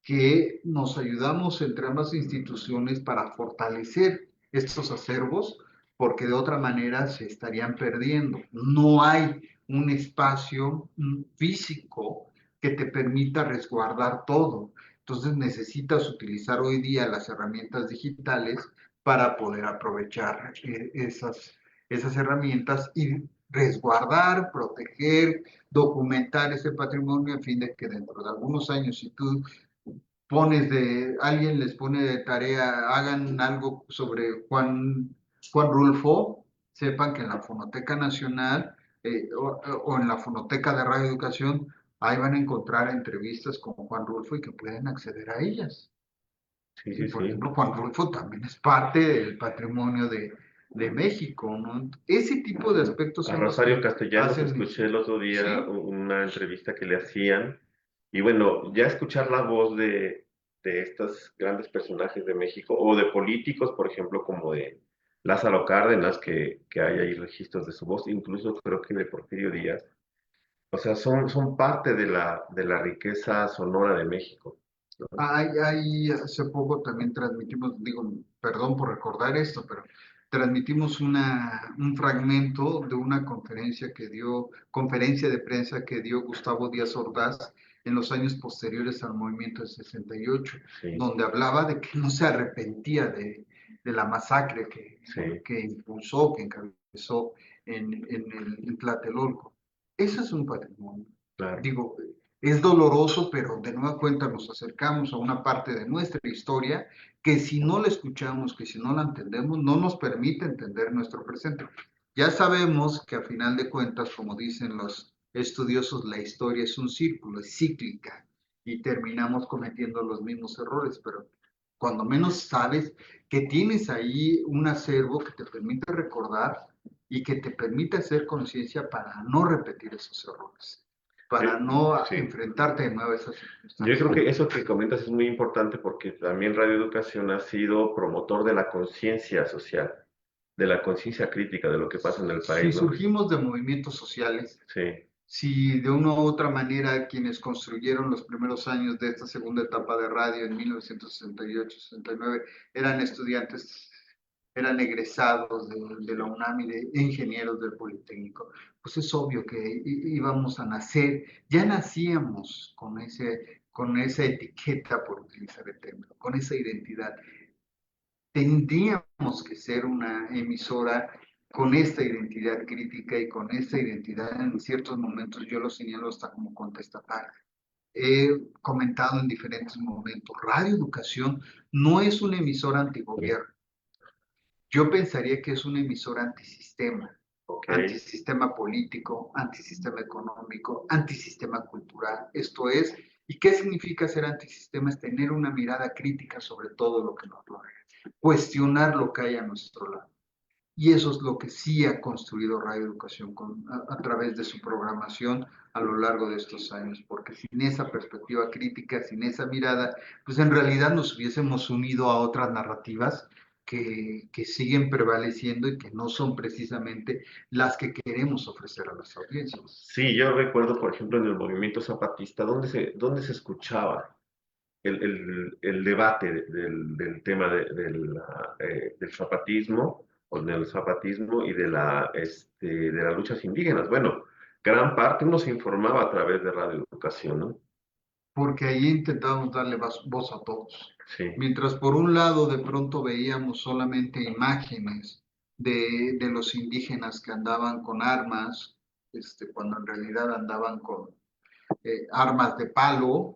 que nos ayudamos entre ambas instituciones para fortalecer estos acervos, porque de otra manera se estarían perdiendo. No hay un espacio físico que te permita resguardar todo. Entonces necesitas utilizar hoy día las herramientas digitales para poder aprovechar esas herramientas y resguardar, proteger, documentar ese patrimonio a fin de que dentro de algunos años, si tú alguien les pone de tarea, hagan algo sobre Juan Rulfo, sepan que en la Fonoteca Nacional o en la Fonoteca de Radio Educación, ahí van a encontrar entrevistas con Juan Rulfo y que pueden acceder a ellas. Sí, Y sí, por sí. ejemplo, Juan Rulfo también es parte del patrimonio de México, ¿no? Ese tipo de aspectos A son los Rosario que Castellanos hacen, escuché el otro día sí, una entrevista que le hacían y bueno, ya escuchar la voz de estos grandes personajes de México o de políticos, por ejemplo, como de Lázaro Cárdenas, que hay ahí registros de su voz, incluso creo que de Porfirio Díaz, o sea, son parte de la riqueza sonora de México, ¿no? hace poco también transmitimos, digo, perdón por recordar esto, pero transmitimos un fragmento de una conferencia de prensa que dio Gustavo Díaz Ordaz en los años posteriores al movimiento del 68, Sí, donde hablaba de que no se arrepentía de la masacre sí, que impulsó, que encabezó en Tlatelolco. Eso es un patrimonio. claro. Digo, es doloroso, pero de nueva cuenta nos acercamos a una parte de nuestra historia que si no la escuchamos, que si no la entendemos, no nos permite entender nuestro presente. Ya sabemos que a final de cuentas, como dicen los estudiosos, la historia es un círculo, es cíclica y terminamos cometiendo los mismos errores, pero cuando menos sabes que tienes ahí un acervo que te permite recordar y que te permite hacer conciencia para no repetir esos errores, Yo- para no sí. enfrentarte de nuevo a esas Yo circunstancias. creo que eso que comentas es muy importante porque también Radio Educación ha sido promotor de la conciencia social, de la conciencia crítica de lo que pasa en el Si país, ¿no? surgimos de movimientos sociales, Sí, si de una u otra manera quienes construyeron los primeros años de esta segunda etapa de radio en 1968-69 eran estudiantes, eran egresados de la sí, UNAM y de ingenieros del Politécnico, pues es obvio que íbamos a nacer, ya nacíamos con esa etiqueta, por utilizar el término, con esa identidad. Tendríamos que ser una emisora con esta identidad crítica y con esta identidad en ciertos momentos, yo lo señalo hasta como contestataria. He comentado en diferentes momentos, Radio Educación no es una emisora sí. antigobierno. Yo pensaría que es una emisora antisistema, Ok. antisistema político, antisistema económico, antisistema cultural. Esto es, ¿y qué significa ser antisistema? Es tener una mirada crítica sobre todo lo que nos rodea, cuestionar lo que hay a nuestro lado. Y eso es lo que sí ha construido Radio Educación a través de su programación a lo largo de estos años, porque sin esa perspectiva crítica, sin esa mirada, pues en realidad nos hubiésemos unido a otras narrativas que siguen prevaleciendo y que no son precisamente las que queremos ofrecer a las audiencias. Sí, yo recuerdo, por ejemplo, en el movimiento zapatista, ¿dónde se escuchaba el debate del tema del zapatismo o del zapatismo y de las luchas indígenas? Bueno, gran parte uno se informaba a través de Radio Educación, ¿no? Porque ahí intentábamos darle voz a todos. Sí, Mientras por un lado de pronto veíamos solamente imágenes de los indígenas que andaban con armas, cuando en realidad andaban con armas de palo,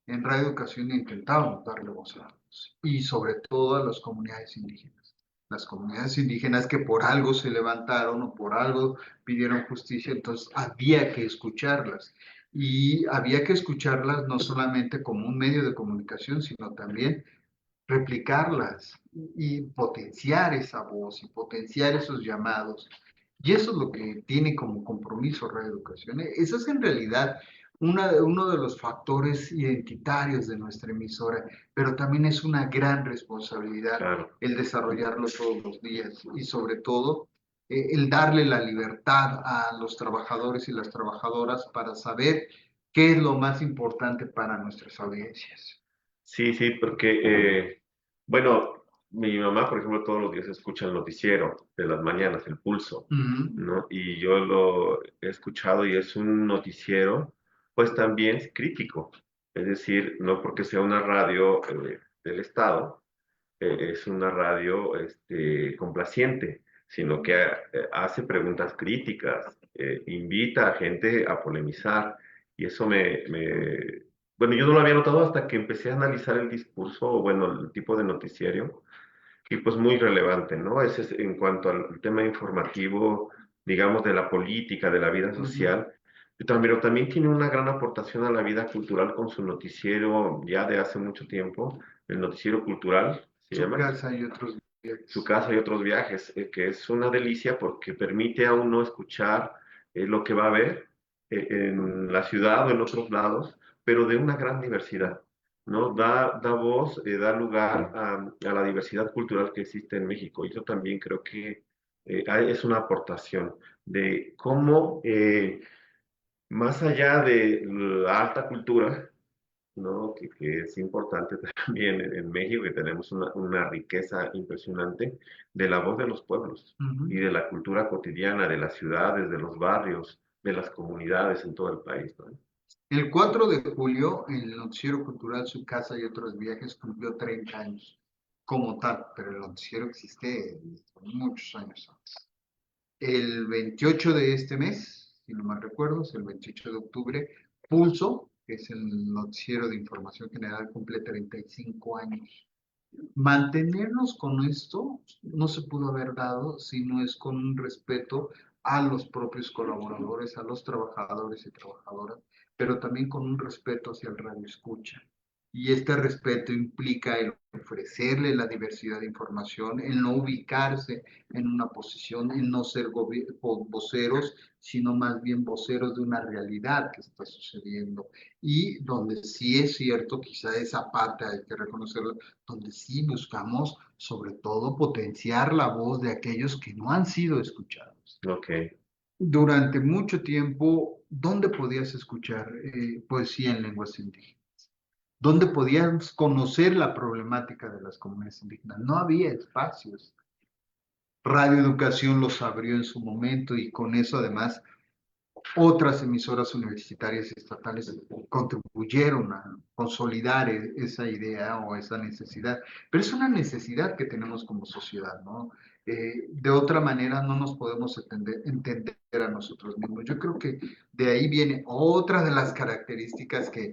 en Radio Educación intentábamos darle voz a todos, y sobre todo a las comunidades indígenas. Las comunidades indígenas que por algo se levantaron o por algo pidieron justicia, entonces había que escucharlas. Y había que escucharlas no solamente como un medio de comunicación, sino también replicarlas y potenciar esa voz y potenciar esos llamados. Y eso es lo que tiene como compromiso Radio Educación. Eso es en realidad uno de los factores identitarios de nuestra emisora, pero también es una gran responsabilidad claro. el desarrollarlo todos los días y sobre todo el darle la libertad a los trabajadores y las trabajadoras para saber qué es lo más importante para nuestras audiencias. Sí, sí, porque, bueno, mi mamá, por ejemplo, todos los días escucha el noticiero de las mañanas, El Pulso, Ujú. ¿no? Y yo lo he escuchado y es un noticiero, pues también crítico. Es decir, no porque sea una radio del Estado, es una radio complaciente, sino que hace preguntas críticas, invita a gente a polemizar, y eso bueno, yo no lo había notado hasta que empecé a analizar el discurso, o bueno, el tipo de noticiario, y pues muy relevante, ¿no? Ese es en cuanto al tema informativo, digamos, de la política, de la vida Ujú. social, pero también tiene una gran aportación a la vida cultural con su noticiero ya de hace mucho tiempo, el noticiero cultural se Su llama, casa y otros Su viajes. casa y otros viajes, que es una delicia porque permite a uno escuchar lo que va a ver en la ciudad o en otros lados, pero de una gran diversidad, ¿no? Da voz, da lugar a la diversidad cultural que existe en México. Y yo también creo que es una aportación de cómo, más allá de la alta cultura, ¿no? Que es importante también en México, que tenemos una riqueza impresionante de la voz de los pueblos y Ujú. de la cultura cotidiana de las ciudades, de los barrios, de las comunidades en todo el país, ¿no? El 4 de julio, el noticiero cultural Su Casa y otros viajes cumplió 30 años como tal, pero el noticiero existe desde muchos años antes. El 28 de este mes, si no mal recuerdo, es el 28 de octubre, Pulso, que es el noticiero de información general, cumple 35 años. Mantenernos con esto no se pudo haber dado si no es con un respeto a los propios colaboradores, a los trabajadores y trabajadoras, pero también con un respeto hacia el radio escucha. Y este respeto implica el ofrecerle la diversidad de información, el no ubicarse en una posición, el no ser voceros, sino más bien voceros de una realidad que está sucediendo. Y donde sí es cierto, quizá esa parte hay que reconocerlo, donde sí buscamos sobre todo potenciar la voz de aquellos que no han sido escuchados. Ok, Durante mucho tiempo, ¿dónde podías escuchar poesía en lenguas indígenas? ¿Dónde podías conocer la problemática de las comunidades indígenas? No había espacios. Radio Educación los abrió en su momento y con eso además otras emisoras universitarias y estatales contribuyeron a consolidar esa idea o esa necesidad, pero es una necesidad que tenemos como sociedad, ¿no? De otra manera no nos podemos entender a nosotros mismos. Yo creo que de ahí viene otra de las características que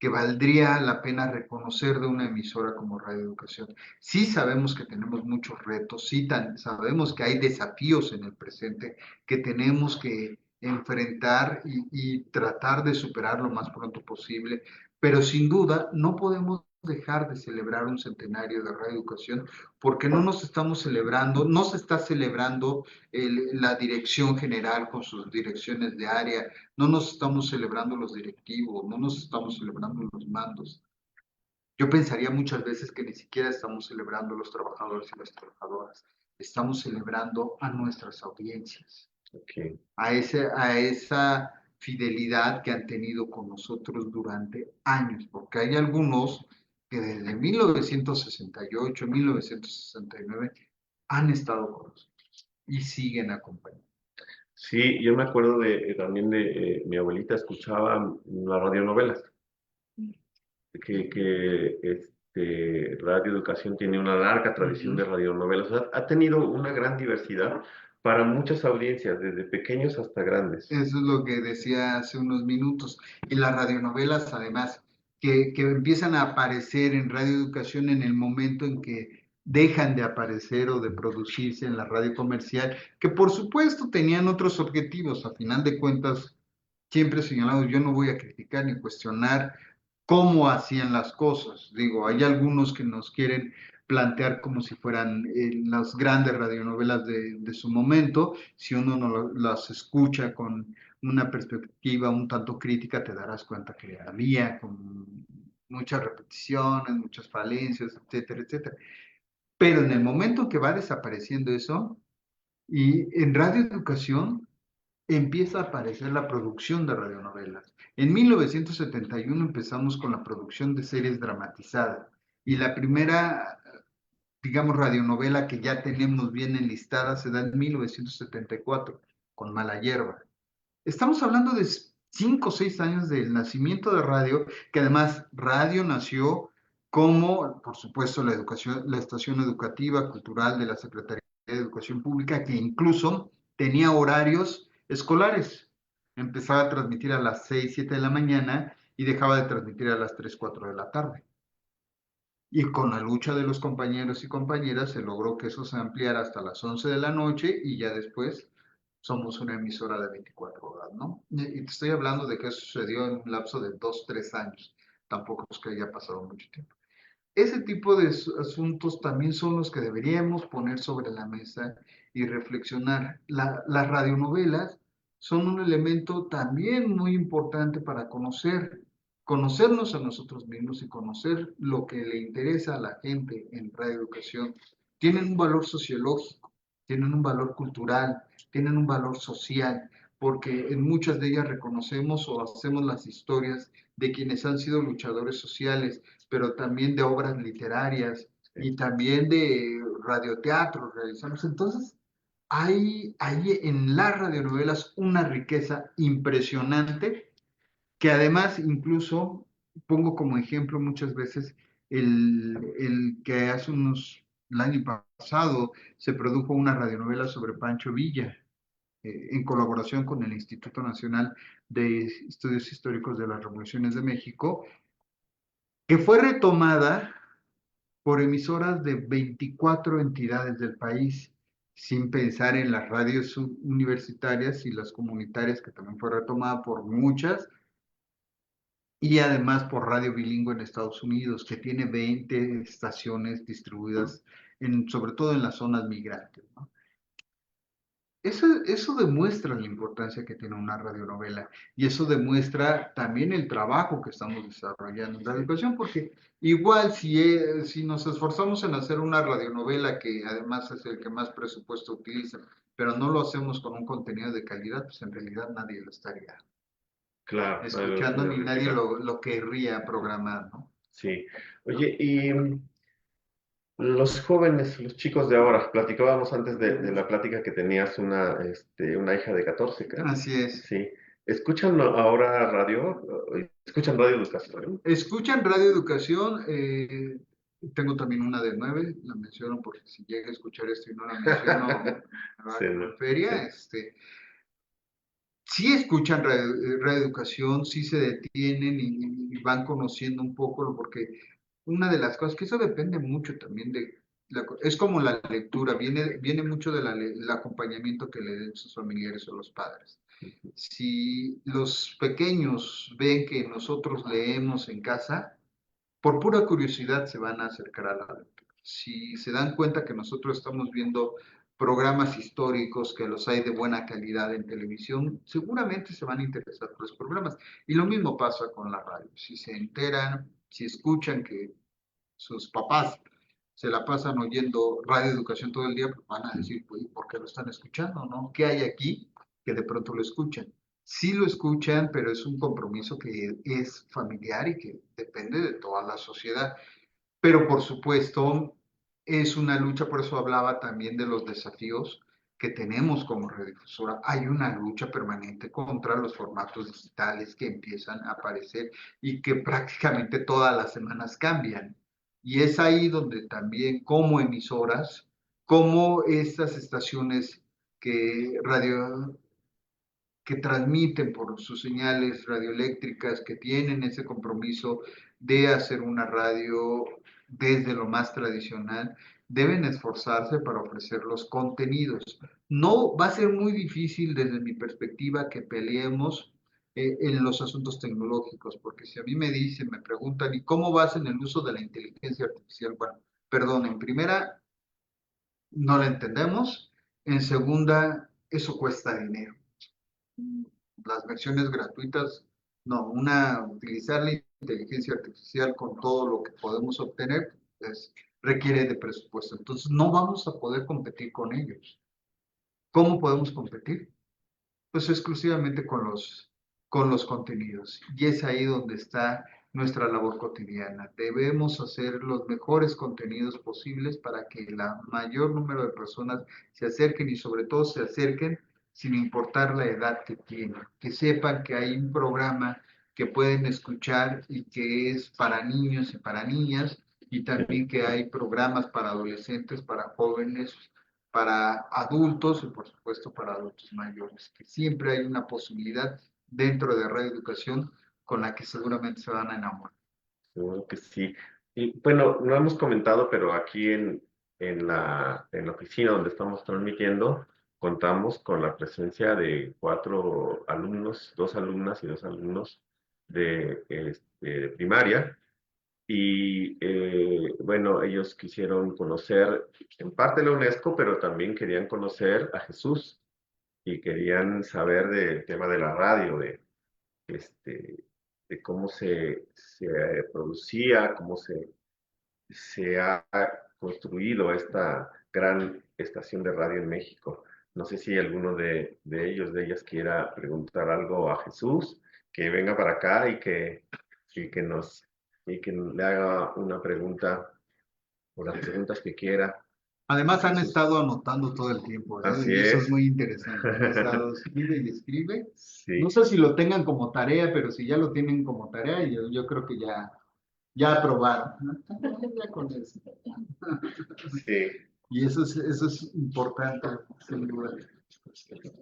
valdría la pena reconocer de una emisora como Radio Educación. Sí sabemos que tenemos muchos retos, sí sabemos que hay desafíos en el presente que tenemos que enfrentar y tratar de superar lo más pronto posible, pero sin duda no podemos dejar de celebrar un centenario de Radio Educación porque no nos estamos celebrando, no se está celebrando la dirección general con sus direcciones de área, no nos estamos celebrando los directivos, no nos estamos celebrando los mandos. Yo pensaría muchas veces que ni siquiera estamos celebrando los trabajadores y las trabajadoras, estamos celebrando a nuestras audiencias, Ok. a esa fidelidad que han tenido con nosotros durante años, porque hay algunos que desde 1968, 1969 han estado con nosotros y siguen acompañando. Sí, yo me acuerdo también de mi abuelita escuchaba las radionovelas, Radio Educación tiene una larga Uh tradición -huh. de radionovelas. O sea, ha tenido una gran diversidad para muchas audiencias, desde pequeños hasta grandes. Eso es lo que decía hace unos minutos. Y las radionovelas, además, que empiezan a aparecer en Radio Educación en el momento en que dejan de aparecer o de producirse en la radio comercial, que por supuesto tenían otros objetivos. A final de cuentas, siempre señalado, yo no voy a criticar ni cuestionar cómo hacían las cosas. Digo, hay algunos que nos quieren plantear como si fueran las grandes radionovelas de su momento. Si uno no las escucha con una perspectiva un tanto crítica, te darás cuenta que había con muchas repeticiones, muchas falencias, etcétera, etcétera. Pero en el momento en que va desapareciendo eso, y en Radio Educación empieza a aparecer la producción de radionovelas. En 1971 empezamos con la producción de series dramatizadas y la primera, digamos, radionovela que ya tenemos bien enlistada se da en 1974 con Mala Hierba. Estamos hablando de 5 o 6 años del nacimiento de radio, que además radio nació como, por supuesto, la educación, la estación educativa, cultural de la Secretaría de Educación Pública, que incluso tenía horarios escolares. Empezaba a transmitir a las 6, 7 de la mañana y dejaba de transmitir a las 3, 4 de la tarde. Y con la lucha de los compañeros y compañeras se logró que eso se ampliara hasta las 11 de la noche y ya después somos una emisora de 24 horas, ¿no? Y te estoy hablando de que eso sucedió en un lapso de 2, 3 años. Tampoco es que haya pasado mucho tiempo. Ese tipo de asuntos también son los que deberíamos poner sobre la mesa y reflexionar. Las radionovelas son un elemento también muy importante para conocernos a nosotros mismos y conocer lo que le interesa a la gente en radioeducación. Tienen un valor sociológico, tienen un valor cultural, tienen un valor social, porque en muchas de ellas reconocemos o hacemos las historias de quienes han sido luchadores sociales, pero también de obras literarias y también de radioteatro realizamos. Entonces, hay en las radionovelas una riqueza impresionante que además incluso pongo como ejemplo muchas veces el que el año pasado se produjo una radionovela sobre Pancho Villa, en colaboración con el Instituto Nacional de Estudios Históricos de las Revoluciones de México, que fue retomada por emisoras de 24 entidades del país, sin pensar en las radios universitarias y las comunitarias, que también fue retomada por muchas, y además por Radio Bilingüe en Estados Unidos, que tiene 20 estaciones distribuidas, sobre todo en las zonas migrantes, ¿no? Eso demuestra la importancia que tiene una radionovela y eso demuestra también el trabajo que estamos desarrollando en la educación, porque igual si nos esforzamos en hacer una radionovela que además es el que más presupuesto utiliza, pero no lo hacemos con un contenido de calidad, pues en realidad nadie lo estaría Claro, nadie lo escuchando estaría ni nadie replicando. lo querría programar, ¿no? Sí. Oye, y los jóvenes, los chicos de ahora, platicábamos antes de la plática que tenías una hija de 14, creo. Así es. Sí. ¿Escuchan ahora radio? ¿Escuchan Radio Educación? Escuchan Radio Educación, tengo también una de 9, la menciono porque si llega a escuchar esto y no la menciono, me va Sí, como no, en feria. sí, Sí escuchan Radio Educación, sí se detienen y van conociendo un poco, porque una de las cosas, que eso depende mucho también es como la lectura, viene mucho del acompañamiento que le den sus familiares o los padres. Si los pequeños ven que nosotros leemos en casa, por pura curiosidad se van a acercar a la lectura. Si se dan cuenta que nosotros estamos viendo programas históricos, que los hay de buena calidad en televisión, seguramente se van a interesar por los programas. Y lo mismo pasa con la radio. Si se enteran, si escuchan que sus papás se la pasan oyendo radio educación todo el día, pues van a decir, pues, ¿por qué lo están escuchando, no? ¿Qué hay aquí que de pronto lo escuchan? Sí lo escuchan, pero es un compromiso que es familiar y que depende de toda la sociedad. Pero por supuesto, es una lucha, por eso hablaba también de los desafíos que tenemos como radiodifusora. Hay una lucha permanente contra los formatos digitales que empiezan a aparecer y que prácticamente todas las semanas cambian. Y es ahí donde también como emisoras, como estas estaciones que transmiten por sus señales radioeléctricas, que tienen ese compromiso de hacer una radio desde lo más tradicional, deben esforzarse para ofrecer los contenidos. No va a ser muy difícil desde mi perspectiva que peleemos en los asuntos tecnológicos, porque si a mí me dicen, me preguntan, ¿y cómo vas en el uso de la inteligencia artificial? Bueno, perdón, en primera, no la entendemos. En segunda, eso cuesta dinero. Las versiones gratuitas, no, utilizar la inteligencia artificial con todo lo que podemos obtener, pues, requiere de presupuesto. Entonces, no vamos a poder competir con ellos. ¿Cómo podemos competir? Pues exclusivamente con los contenidos. Y es ahí donde está nuestra labor cotidiana. Debemos hacer los mejores contenidos posibles para que la mayor número de personas se acerquen y sobre todo se acerquen sin importar la edad que tienen, que sepan que hay un programa que pueden escuchar y que es para niños y para niñas, y también que hay programas para adolescentes, para jóvenes, para adultos y por supuesto para adultos mayores, que siempre hay una posibilidad dentro de Radio Educación con la que seguramente se van a enamorar. Seguro que sí. Y bueno, no hemos comentado, pero aquí en la oficina donde estamos transmitiendo, contamos con la presencia de 4 alumnos, 2 alumnas y 2 alumnos de primaria. Y bueno, ellos quisieron conocer en parte la UNESCO, pero también querían conocer a Jesús y querían saber del tema de la radio, este, de cómo se producía, cómo se ha construido esta gran estación de radio en México. No sé si alguno de ellos, de ellas, quiera preguntar algo a Jesús, que venga para acá y que nos y que le haga una pregunta o las preguntas que quiera. Además han Jesús. estado anotando todo el tiempo, ¿eh? Así Y eso es es. muy interesante. Han estado escribe y escribe. No Sí, sé si lo tengan como tarea, pero si ya lo tienen como tarea, yo creo que ya aprobaron. Ya con eso. sí. Y eso es importante, sin duda.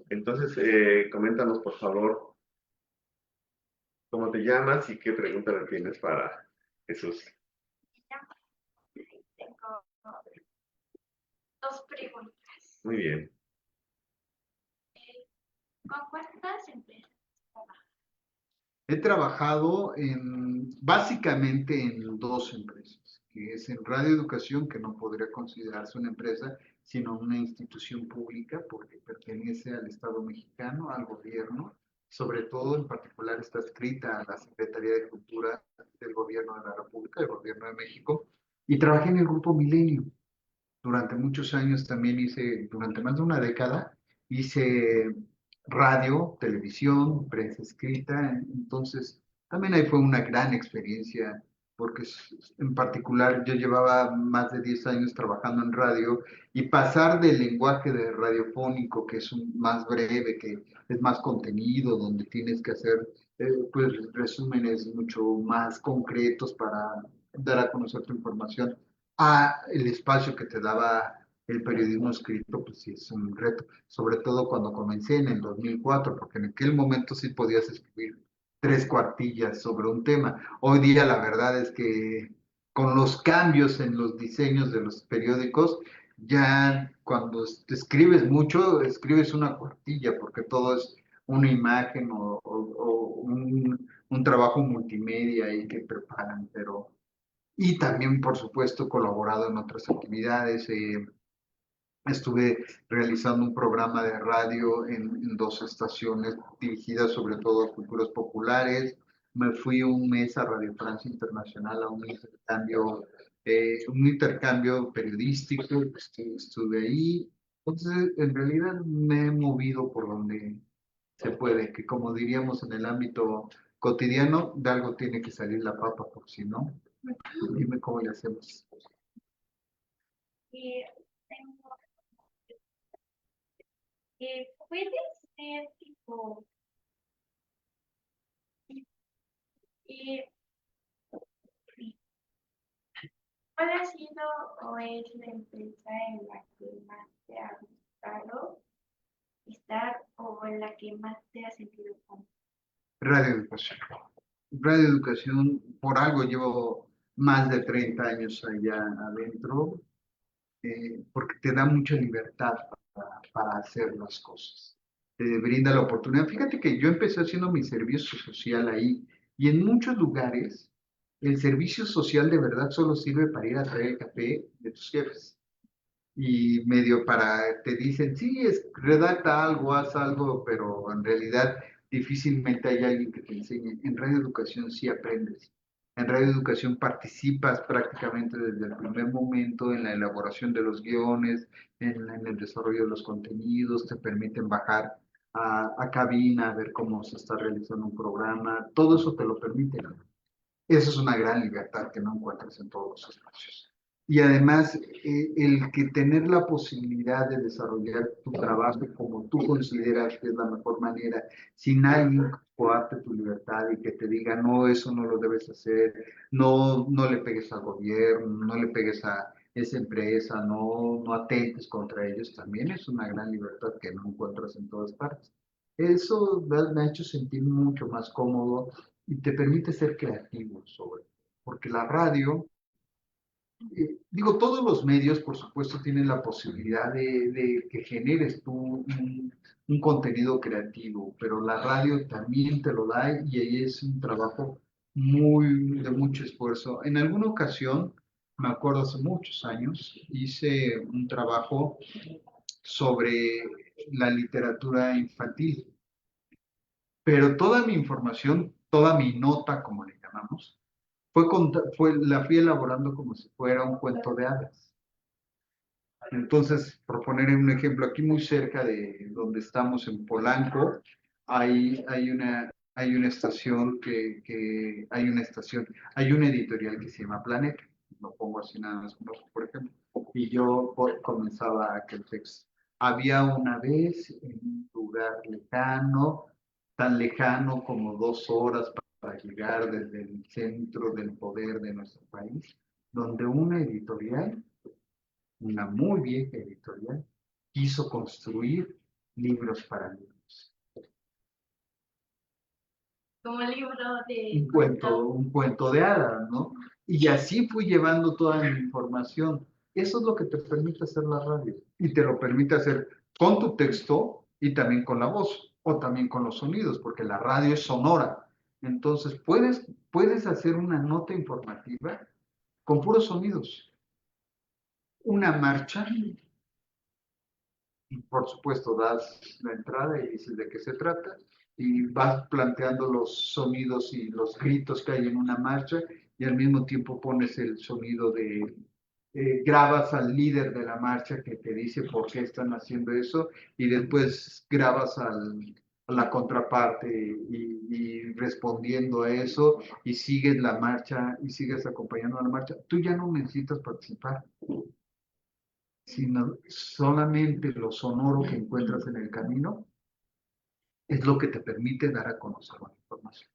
Entonces, coméntanos, por favor, cómo te llamas y qué pregunta le tienes para Jesús. Tengo dos preguntas. Muy bien. ¿Con cuántas empresas trabajas? He trabajado básicamente en dos empresas, que es en Radio Educación, que no podría considerarse una empresa, sino una institución pública, porque pertenece al Estado mexicano, al gobierno, sobre todo en particular está escrita a la Secretaría de Cultura del Gobierno de la República, del Gobierno de México, y trabajé en el Grupo Milenio. Durante muchos años también durante más de una década, hice radio, televisión, prensa escrita, entonces también ahí fue una gran experiencia, porque en particular yo llevaba más de 10 años trabajando en radio y pasar del lenguaje de radiofónico, que es más breve, que es más contenido, donde tienes que hacer pues resúmenes mucho más concretos para dar a conocer tu información, a el espacio que te daba el periodismo escrito, pues sí es un reto, sobre todo cuando comencé en el 2004, porque en aquel momento sí podías escribir 3 cuartillas sobre un tema. Hoy día la verdad es que con los cambios en los diseños de los periódicos, ya cuando te escribes mucho, escribes una cuartilla, porque todo es una imagen o un trabajo multimedia ahí que preparan, pero Y también, por supuesto, colaborado en otras actividades. Estuve realizando un programa de radio en dos estaciones dirigidas sobre todo a culturas populares. Me fui un mes a Radio Francia Internacional a un intercambio periodístico. Estuve ahí. Entonces, en realidad me he movido por donde se puede, que como diríamos en el ámbito cotidiano, de algo tiene que salir la papa, porque si no, dime cómo le hacemos. Y tengo, puede ser tipo, eh, ¿cuál ha sido o es la empresa en la que más te ha gustado estar o en la que más te has sentido cómodo? Radio Educación. Radio Educación, por algo llevo más de 30 años allá adentro, porque te da mucha libertad para hacer las cosas. Te brinda la oportunidad. Fíjate que yo empecé haciendo mi servicio social ahí y en muchos lugares el servicio social de verdad solo sirve para ir a traer el café de tus jefes y medio te dicen, sí, redacta algo, haz algo, pero en realidad difícilmente hay alguien que te enseñe. En Radio Educación sí aprendes. En Radio Educación participas prácticamente desde el primer momento en la elaboración de los guiones, en el desarrollo de los contenidos, te permiten bajar a cabina, a ver cómo se está realizando un programa, todo eso te lo permite. Eso es una gran libertad que no encuentras en todos los espacios. Y además, el que tener la posibilidad de desarrollar tu trabajo como tú consideras que es la mejor manera, sin alguien que coarte tu libertad y que te diga, no, eso no lo debes hacer, no, no le pegues al gobierno, no le pegues a esa empresa, no, no atentes contra ellos, también es una gran libertad que no encuentras en todas partes. Eso me ha hecho sentir mucho más cómodo y te permite ser creativo sobre, porque la radio, digo, todos los medios, por supuesto, tienen la posibilidad de que generes tú un contenido creativo, pero la radio también te lo da y ahí es un trabajo de mucho esfuerzo. En alguna ocasión, me acuerdo hace muchos años, hice un trabajo sobre la literatura infantil, pero toda mi información, toda mi nota, como le llamamos, la fui elaborando como si fuera un cuento de hadas. Entonces, por poner un ejemplo, aquí muy cerca de donde estamos en Polanco, hay una estación hay una editorial que se llama Planeta, lo pongo así nada más, por ejemplo, y yo comenzaba aquel texto. Había una vez en un lugar lejano, tan lejano como 2 horas para llegar desde el centro del poder de nuestro país, donde una editorial, una muy vieja editorial, quiso construir libros para niños. Como libro de cuento. Un cuento de hadas, ¿no? Y así fui llevando toda mi información. Eso es lo que te permite hacer la radio. Y te lo permite hacer con tu texto y también con la voz, o también con los sonidos, porque la radio es sonora. Entonces, puedes hacer una nota informativa con puros sonidos. Una marcha, y por supuesto das la entrada y dices de qué se trata y vas planteando los sonidos y los gritos que hay en una marcha y al mismo tiempo pones el sonido grabas al líder de la marcha que te dice por qué están haciendo eso y después grabas a la contraparte y respondiendo a eso y sigues la marcha y sigues acompañando a la marcha. Tú ya no necesitas participar, sino solamente lo sonoro que encuentras en el camino es lo que te permite dar a conocer la información.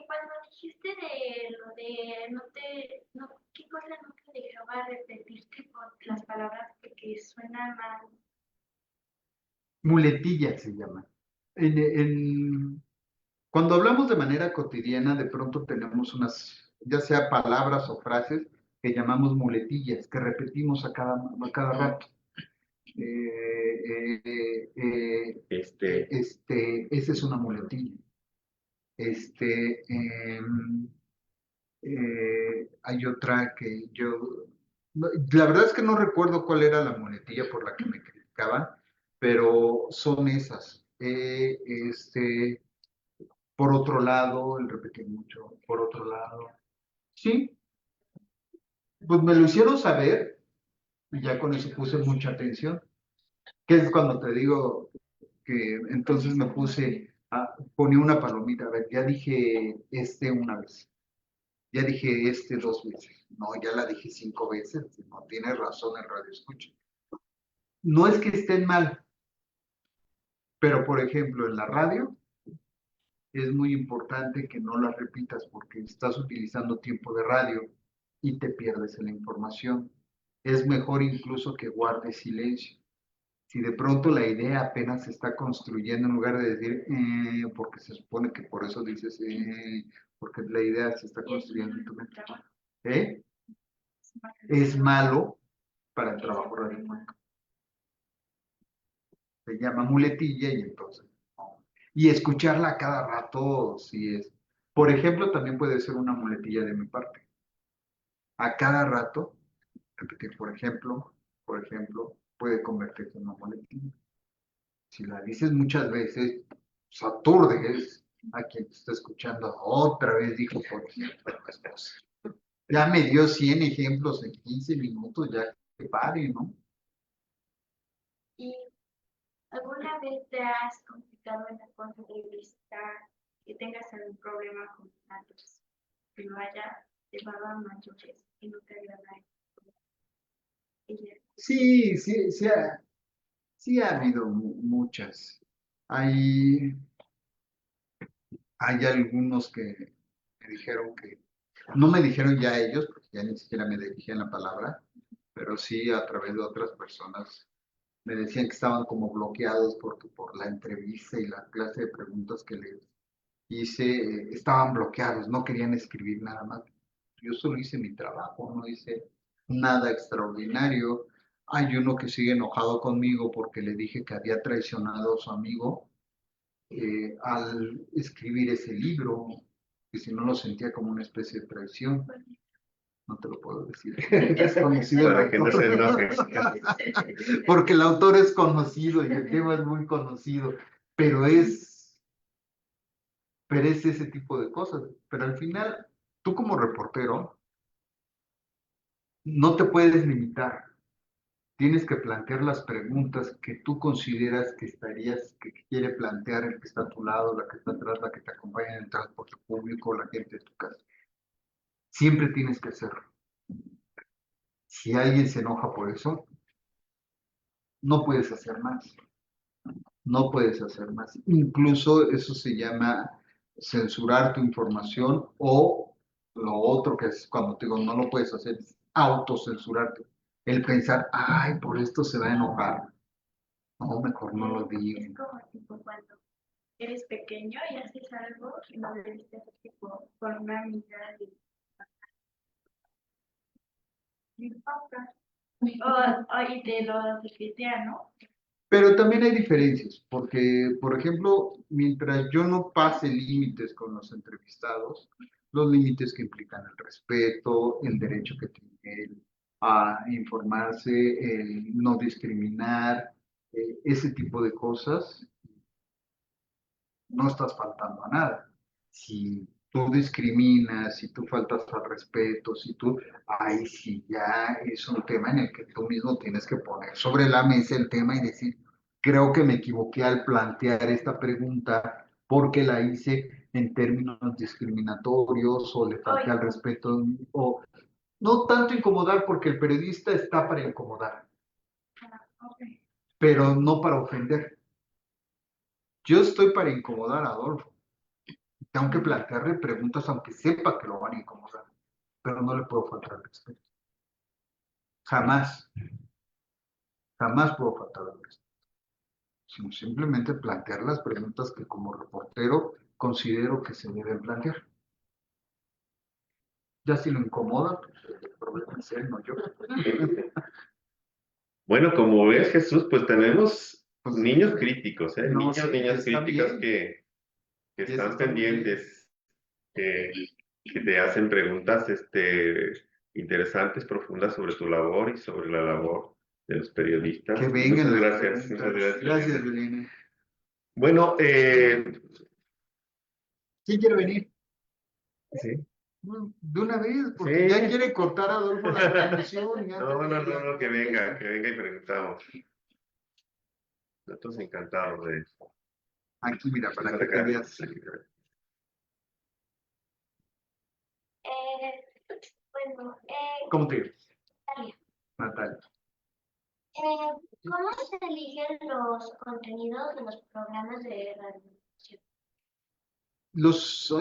Cuando dijiste de lo de ¿qué cosa no te dejaba repetirte por las palabras porque suena mal? Muletillas se llaman. Cuando hablamos de manera cotidiana, de pronto tenemos ya sea palabras o frases que llamamos muletillas, que repetimos a cada rato. Esa es una muletilla. Este, hay otra que yo, la verdad es que no recuerdo cuál era la muletilla por la que me criticaban, pero son esas. Por otro lado, el repetir mucho, por otro lado. Sí, pues me lo hicieron saber y ya con eso puse mucha atención, que es cuando te digo que entonces me puse, ponía una palomita, a ver, ya dije una vez, ya dije dos veces, no, ya la dije 5 veces, no tienes razón el radio escucha. No es que estén mal, pero por ejemplo en la radio es muy importante que no las repitas porque estás utilizando tiempo de radio y te pierdes en la información. Es mejor incluso que guardes silencio. Si de pronto la idea apenas se está construyendo, en lugar de decir, porque se supone que por eso dices, porque la idea se está construyendo en tu mente, ¿eh? Es malo para el trabajo radiofónico. Se llama muletilla y entonces, no. Y escucharla a cada rato, si es. Por ejemplo, también puede ser una muletilla de mi parte. A cada rato, repetir, por ejemplo, puede convertirse en una muletilla. Si la dices muchas veces, pues aturdes a quien te está escuchando. Otra vez dijo, por ejemplo, la esposa. Ya me dio 100 ejemplos en 15 minutos, ya que pare, ¿no? ¿Y alguna vez te has complicado en el punto de vista que tengas algún problema con datos, que lo haya llevado a mayores y no te agrada ella? Sí, sí, sí ha habido muchas. Hay, hay algunos que me dijeron que, no me dijeron ya ellos, porque ya ni siquiera me dirigían la palabra, pero sí a través de otras personas me decían que estaban como bloqueados porque por la entrevista y la clase de preguntas que les hice, estaban bloqueados, no querían escribir nada más. Yo solo hice mi trabajo, no hice nada extraordinario. Hay uno que sigue enojado conmigo porque le dije que había traicionado a su amigo al escribir ese libro, que si no lo sentía como una especie de traición. No te lo puedo decir. Es conocido el Para que no se autor. enoje. Porque el autor es conocido y el tema es muy conocido, pero es ese tipo de cosas. Pero al final, tú como reportero, no te puedes limitar. Tienes que plantear las preguntas que tú consideras que quiere plantear el que está a tu lado, la que está atrás, la que te acompaña en el transporte público, la gente de tu casa. Siempre tienes que hacerlo. Si alguien se enoja por eso, no puedes hacer más. No puedes hacer más. Incluso eso se llama censurar tu información o lo otro que es cuando te digo no lo puedes hacer, es autocensurarte. El pensar, ay, por esto se va a enojar. No, mejor no lo digo. Es como tipo cuando eres pequeño y haces algo que no debiste hacer tipo por una amiga de papá. Y te lo critea, ¿no? Pero también hay diferencias, porque, por ejemplo, mientras yo no pase límites con los entrevistados, los límites que implican el respeto, el derecho que tiene él a informarse, el no discriminar, ese tipo de cosas, no estás faltando a nada. Si tú discriminas, si tú faltas al respeto, ahí sí ya es un tema en el que tú mismo tienes que poner sobre la mesa el tema y decir, creo que me equivoqué al plantear esta pregunta porque la hice en términos discriminatorios o le falté al respeto, o no tanto incomodar porque el periodista está para incomodar, pero no para ofender. Yo estoy para incomodar a Adolfo. Tengo que plantearle preguntas aunque sepa que lo van a incomodar, pero no le puedo faltar al respeto. Jamás, jamás puedo faltar al respeto. Sino simplemente plantear las preguntas que como reportero considero que se deben plantear. Ya si lo incomoda, pues el problema es él, no yo. Bueno, como ves, Jesús, pues tenemos Pues, niños críticos, ¿eh? no, Niños, sí, niñas está críticas bien. que que Y eso están está muy bien. pendientes, que, que te hacen preguntas interesantes, profundas sobre tu labor y sobre la labor de los Que periodistas. vengan las Muchas preguntas. gracias, Gracias, Elena. Belén. Bueno, ¿Quién quiere venir? sí, De una vez, porque ya sí, quiere cortar a Adolfo la transmisión y no, antes de que no, que venga y preguntamos. Nosotros encantados de eso. aquí, mira, para Ven que te acá. veas. Eh, bueno, ¿Cómo te llamas? Natalia, Natalia. ¿cómo se eligen los contenidos de los programas de radio?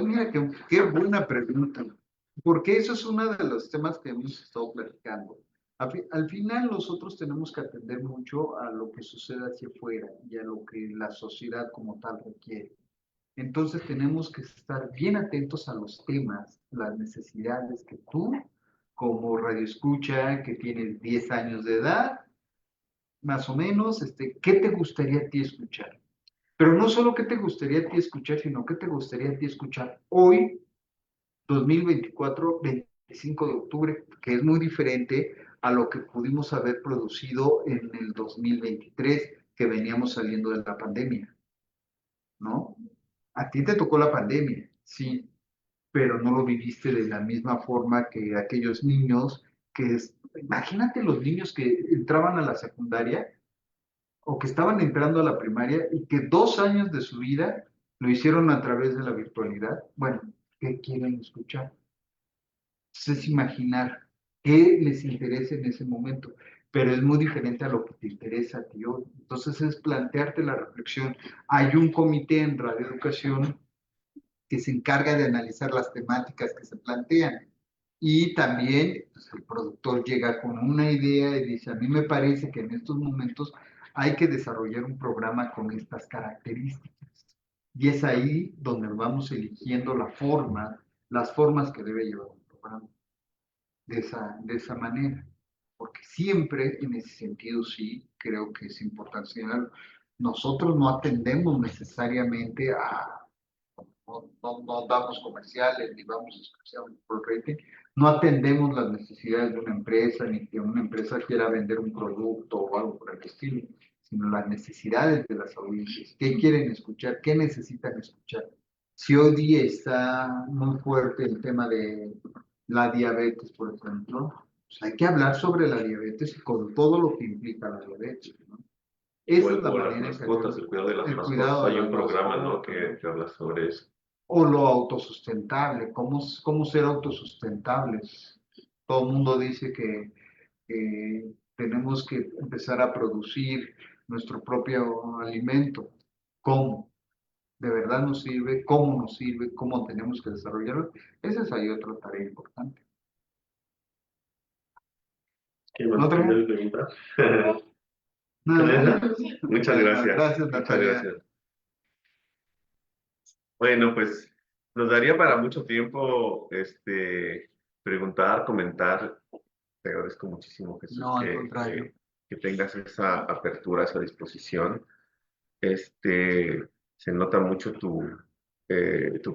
Mira, qué buena pregunta, porque eso es uno de los temas que hemos estado platicando. Al final nosotros tenemos que atender mucho a lo que sucede hacia afuera y a lo que la sociedad como tal requiere. Entonces tenemos que estar bien atentos a los temas, las necesidades que tú, como radioescucha, que tienes 10 años de edad, más o menos, ¿qué te gustaría a ti escuchar? Pero no solo qué te gustaría a ti escuchar, sino qué te gustaría a ti escuchar hoy, 2024, 25 de octubre, que es muy diferente a lo que pudimos haber producido en el 2023, que veníamos saliendo de la pandemia, ¿no? A ti te tocó la pandemia, sí, pero no lo viviste de la misma forma que aquellos niños imagínate los niños que entraban a la secundaria o que estaban entrando a la primaria y que 2 años de su vida lo hicieron a través de la virtualidad. Bueno, ¿qué quieren escuchar? Es imaginar qué les interesa en ese momento, pero es muy diferente a lo que te interesa a ti hoy. Entonces es plantearte la reflexión. Hay un comité en Radio Educación que se encarga de analizar las temáticas que se plantean. Y también pues, el productor llega con una idea y dice, a mí me parece que en estos momentos hay que desarrollar un programa con estas características. Y es ahí donde vamos eligiendo las formas que debe llevar un programa, de esa manera. Porque siempre, en ese sentido, sí, creo que es importante señalar, nosotros no atendemos necesariamente no damos comerciales ni vamos a escuchar por rating, no atendemos las necesidades de una empresa ni que una empresa quiera vender un producto o algo por el estilo, sino las necesidades de las audiencias, qué quieren escuchar, qué necesitan escuchar. Si hoy día está muy fuerte el tema de la diabetes, por ejemplo, pues hay que hablar sobre la diabetes y con todo lo que implica la diabetes, ¿no? Esa es la O las manera en que mascotas, el cuidado de las el mascotas. cuidado de Hay las un programa, ¿no? mascotas, ¿no? Que habla sobre eso. O lo autosustentable, cómo ser autosustentables. Todo el mundo dice que tenemos que empezar a producir nuestro propio alimento. ¿Cómo? ¿De verdad nos sirve? ¿Cómo nos sirve? ¿Cómo tenemos que desarrollarlo? Esa es ahí otra tarea importante. ¿Quién más ¿Otra? tiene preguntas? Nada. Muchas Bueno, gracias. gracias, Muchas Natalia. gracias. Bueno, pues nos daría para mucho tiempo preguntar, comentar. Te agradezco muchísimo, Jesús, No, al contrario. que tengas esa apertura, esa disposición. Se nota mucho tu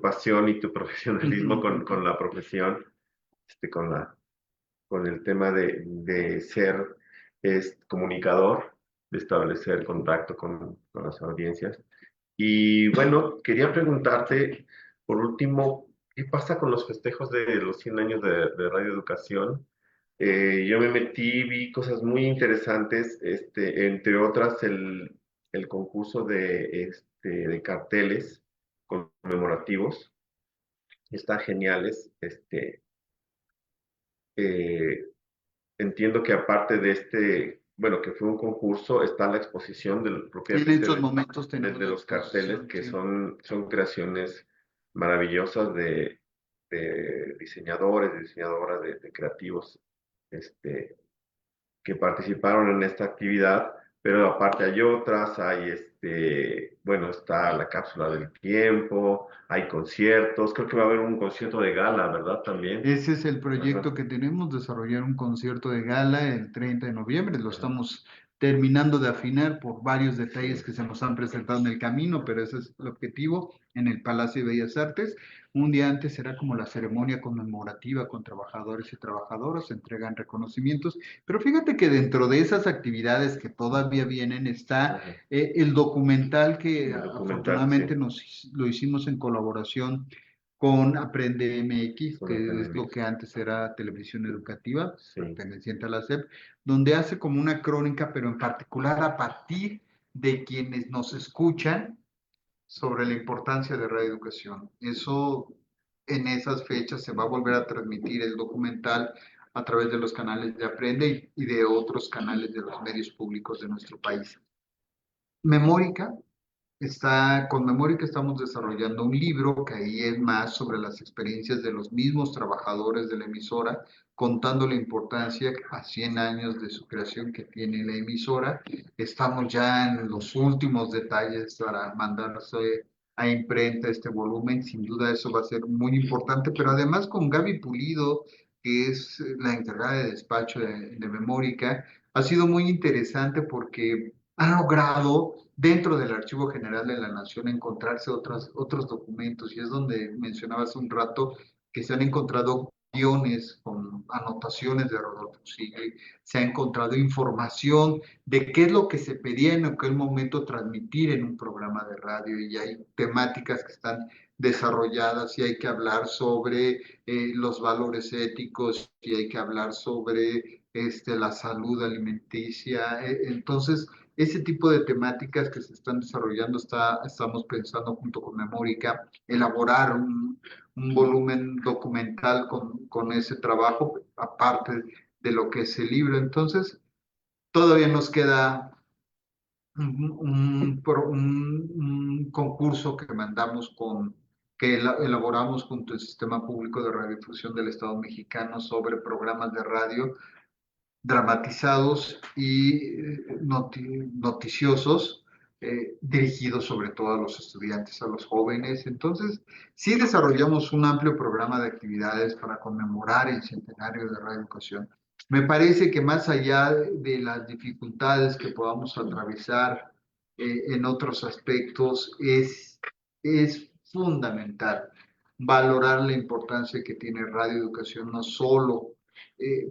pasión y tu profesionalismo con la profesión, con con el tema de ser comunicador, de establecer contacto con las audiencias. Y bueno, quería preguntarte, por último, ¿qué pasa con los festejos de los 100 años de Radio Educación? Yo me metí, vi cosas muy interesantes, entre otras el concurso de carteles conmemorativos. Está geniales. Eh, Entiendo que aparte de bueno, que fue un concurso, está la exposición En propiamente estos momentos tenemos de la los carteles, exposición, que sí. son creaciones maravillosas de diseñadores, de diseñadoras, de creativos, este, que participaron en esta actividad, pero aparte hay otras, bueno, está la cápsula del tiempo, hay conciertos, creo que va a haber un concierto de gala, ¿verdad? También. Ese es el Ajá, proyecto que tenemos, desarrollar un concierto de gala el 30 de noviembre. Lo ajá. estamos terminando de afinar por varios detalles que se nos han presentado en el camino, pero ese es el objetivo en el Palacio de Bellas Artes. Un día antes será como la ceremonia conmemorativa con trabajadores y trabajadoras, se entregan reconocimientos, pero fíjate que dentro de esas actividades que todavía vienen está Ajá. el documental que El documental, afortunadamente sí, lo hicimos en colaboración con Aprende MX, con que es lo Aprende que antes era televisión educativa, Sí, perteneciente a la SEP, donde hace como una crónica, pero en particular a partir de quienes nos escuchan sobre la importancia de radioeducación. Eso en esas fechas se va a volver a transmitir el documental a través de los canales de Aprende y de otros canales de los medios públicos de nuestro país. Memórica con Memórica estamos desarrollando un libro que ahí es más sobre las experiencias de los mismos trabajadores de la emisora, contando la importancia a 100 años de su creación que tiene la emisora. Estamos ya en los últimos detalles para mandarse a imprenta este volumen. Sin duda eso va a ser muy importante, pero además con Gaby Pulido, que es la encargada de despacho de Memórica, ha sido muy interesante porque ha logrado dentro del Archivo General de la Nación encontrarse otros documentos y es donde mencionaba hace un rato que se han encontrado guiones con anotaciones de Rodolfo Sigli, se ha encontrado información de qué es lo que se pedía en aquel momento transmitir en un programa de radio y hay temáticas que están desarrolladas y hay que hablar sobre los valores éticos y hay que hablar sobre la salud alimenticia. Entonces, ese tipo de temáticas que se están desarrollando, estamos pensando junto con Memórica, elaborar un volumen documental con ese trabajo, aparte de lo que es el libro. Entonces, todavía nos queda un concurso que mandamos que elaboramos junto al Sistema Público de Radiodifusión del Estado Mexicano sobre programas de radio dramatizados y noticiosos, dirigidos sobre todo a los estudiantes, a los jóvenes. Entonces, sí desarrollamos un amplio programa de actividades para conmemorar el centenario de Radio Educación. Me parece que más allá de las dificultades que podamos atravesar en otros aspectos, es fundamental valorar la importancia que tiene Radio Educación, no solo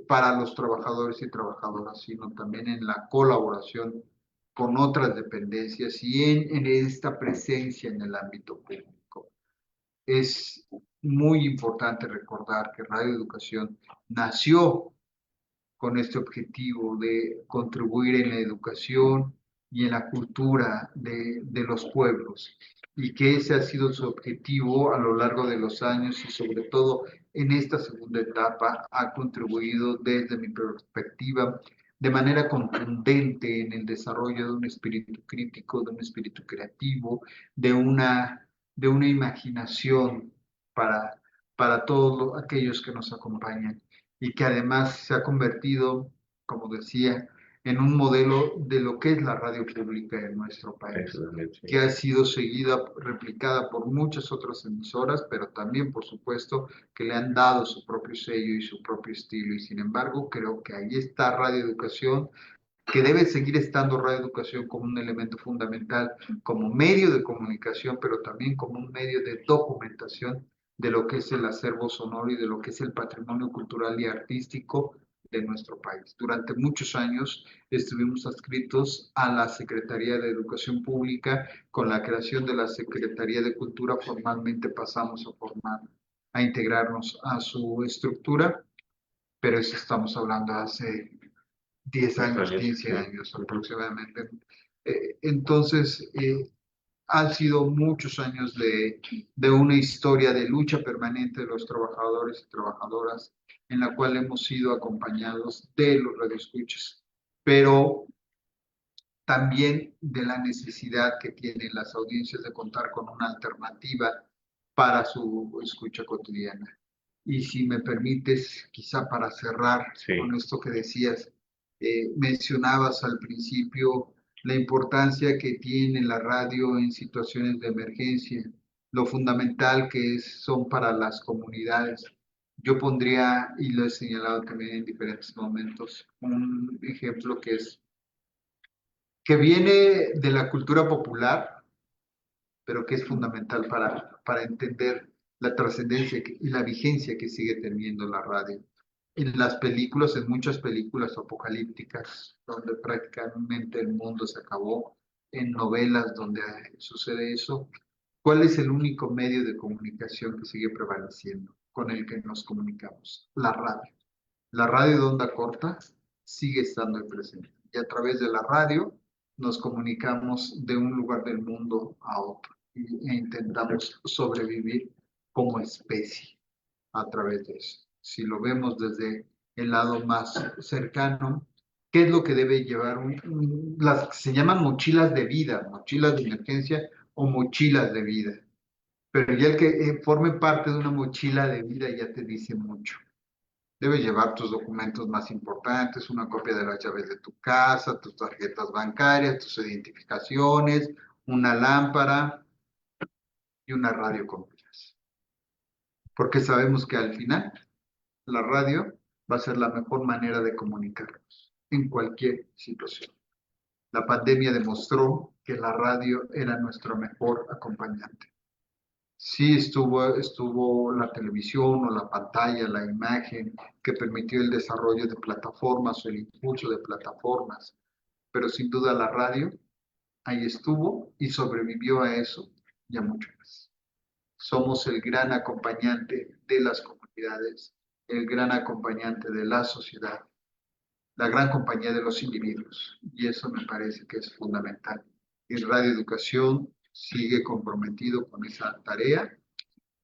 para los trabajadores y trabajadoras, sino también en la colaboración con otras dependencias y en esta presencia en el ámbito público. Es muy importante recordar que Radio Educación nació con este objetivo de contribuir en la educación y en la cultura de los pueblos, y que ese ha sido su objetivo a lo largo de los años y sobre todo en esta segunda etapa ha contribuido desde mi perspectiva de manera contundente en el desarrollo de un espíritu crítico, de un espíritu creativo, de una imaginación para, para todos aquellos que nos acompañan y que además se ha convertido, como decía, en un modelo de lo que es la radio pública en nuestro país, eso es, que sí. ha sido seguida, replicada por muchas otras emisoras, pero también, por supuesto, que le han dado su propio sello y su propio estilo. Y sin embargo, creo que ahí está Radio Educación, que debe seguir estando Radio Educación como un elemento fundamental, como medio de comunicación, pero también como un medio de documentación de lo que es el acervo sonoro y de lo que es el patrimonio cultural y artístico de nuestro país. Durante muchos años estuvimos adscritos a la Secretaría de Educación Pública. Con la creación de la Secretaría de Cultura formalmente pasamos a integrarnos a su estructura, pero eso estamos hablando hace 10 10 años, años, 15 sí. años aproximadamente. Entonces, han sido muchos años de una historia de lucha permanente de los trabajadores y trabajadoras en la cual hemos sido acompañados de los radioescuchas, pero también de la necesidad que tienen las audiencias de contar con una alternativa para su escucha cotidiana. Y si me permites, quizá para cerrar con Sí, esto que decías, mencionabas al principio la importancia que tiene la radio en situaciones de emergencia, lo fundamental que son para las comunidades. Yo pondría, y lo he señalado también en diferentes momentos, un ejemplo que es que viene de la cultura popular, pero que es fundamental para entender la trascendencia y la vigencia que sigue teniendo la radio. En las películas, en muchas películas apocalípticas, donde prácticamente el mundo se acabó, en novelas donde sucede eso, ¿cuál es el único medio de comunicación que sigue prevaleciendo, con el que nos comunicamos? La radio. La radio de onda corta sigue estando en presente. Y a través de la radio nos comunicamos de un lugar del mundo a otro e intentamos sobrevivir como especie a través de eso. Si lo vemos desde el lado más cercano, ¿qué es lo que debe llevar las se llaman mochilas de vida, mochilas de emergencia o mochilas de vida? Pero ya el que forme parte de una mochila de vida ya te dice mucho. Debes llevar tus documentos más importantes, una copia de las llaves de tu casa, tus tarjetas bancarias, tus identificaciones, una lámpara y una radio con pilas. Porque sabemos que al final la radio va a ser la mejor manera de comunicarnos en cualquier situación. La pandemia demostró que la radio era nuestro mejor acompañante. Sí estuvo la televisión o la pantalla, la imagen, que permitió el desarrollo de plataformas o el impulso de plataformas, pero sin duda la radio ahí estuvo y sobrevivió a eso y a mucho más. Somos el gran acompañante de las comunidades, el gran acompañante de la sociedad, la gran compañía de los individuos, y eso me parece que es fundamental. Y Radio Educación sigue comprometido con esa tarea,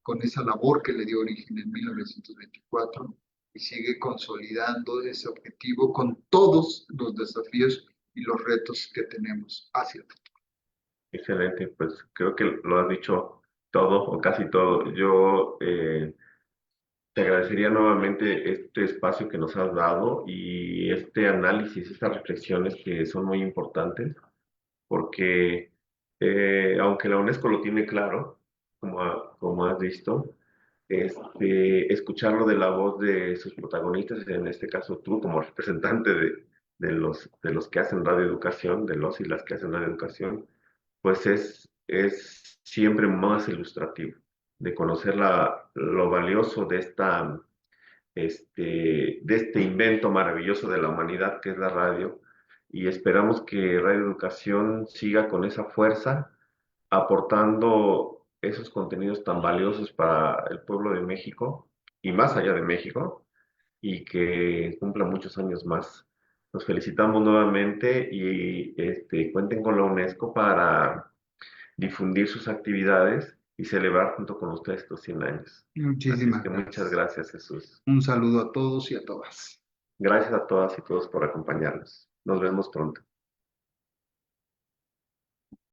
con esa labor que le dio origen en 1924 y sigue consolidando ese objetivo con todos los desafíos y los retos que tenemos hacia el futuro. Excelente, pues creo que lo has dicho todo o casi todo. Yo te agradecería nuevamente este espacio que nos has dado y este análisis, estas reflexiones que son muy importantes, porque aunque la UNESCO lo tiene claro, como has visto, escucharlo de la voz de sus protagonistas, en este caso tú como representante de los que hacen radioeducación, de los y las que hacen radioeducación, pues es siempre más ilustrativo, de conocer lo valioso de este invento maravilloso de la humanidad que es la radio, y esperamos que Radio Educación siga con esa fuerza, aportando esos contenidos tan valiosos para el pueblo de México y más allá de México, y que cumpla muchos años más. Nos felicitamos nuevamente y cuenten con la UNESCO para difundir sus actividades y celebrar junto con ustedes estos 100 años. Así es Muchísimas que muchas gracias. gracias, Jesús. Un saludo a todos y a todas. Gracias a todas y todos por acompañarnos. Nos vemos pronto.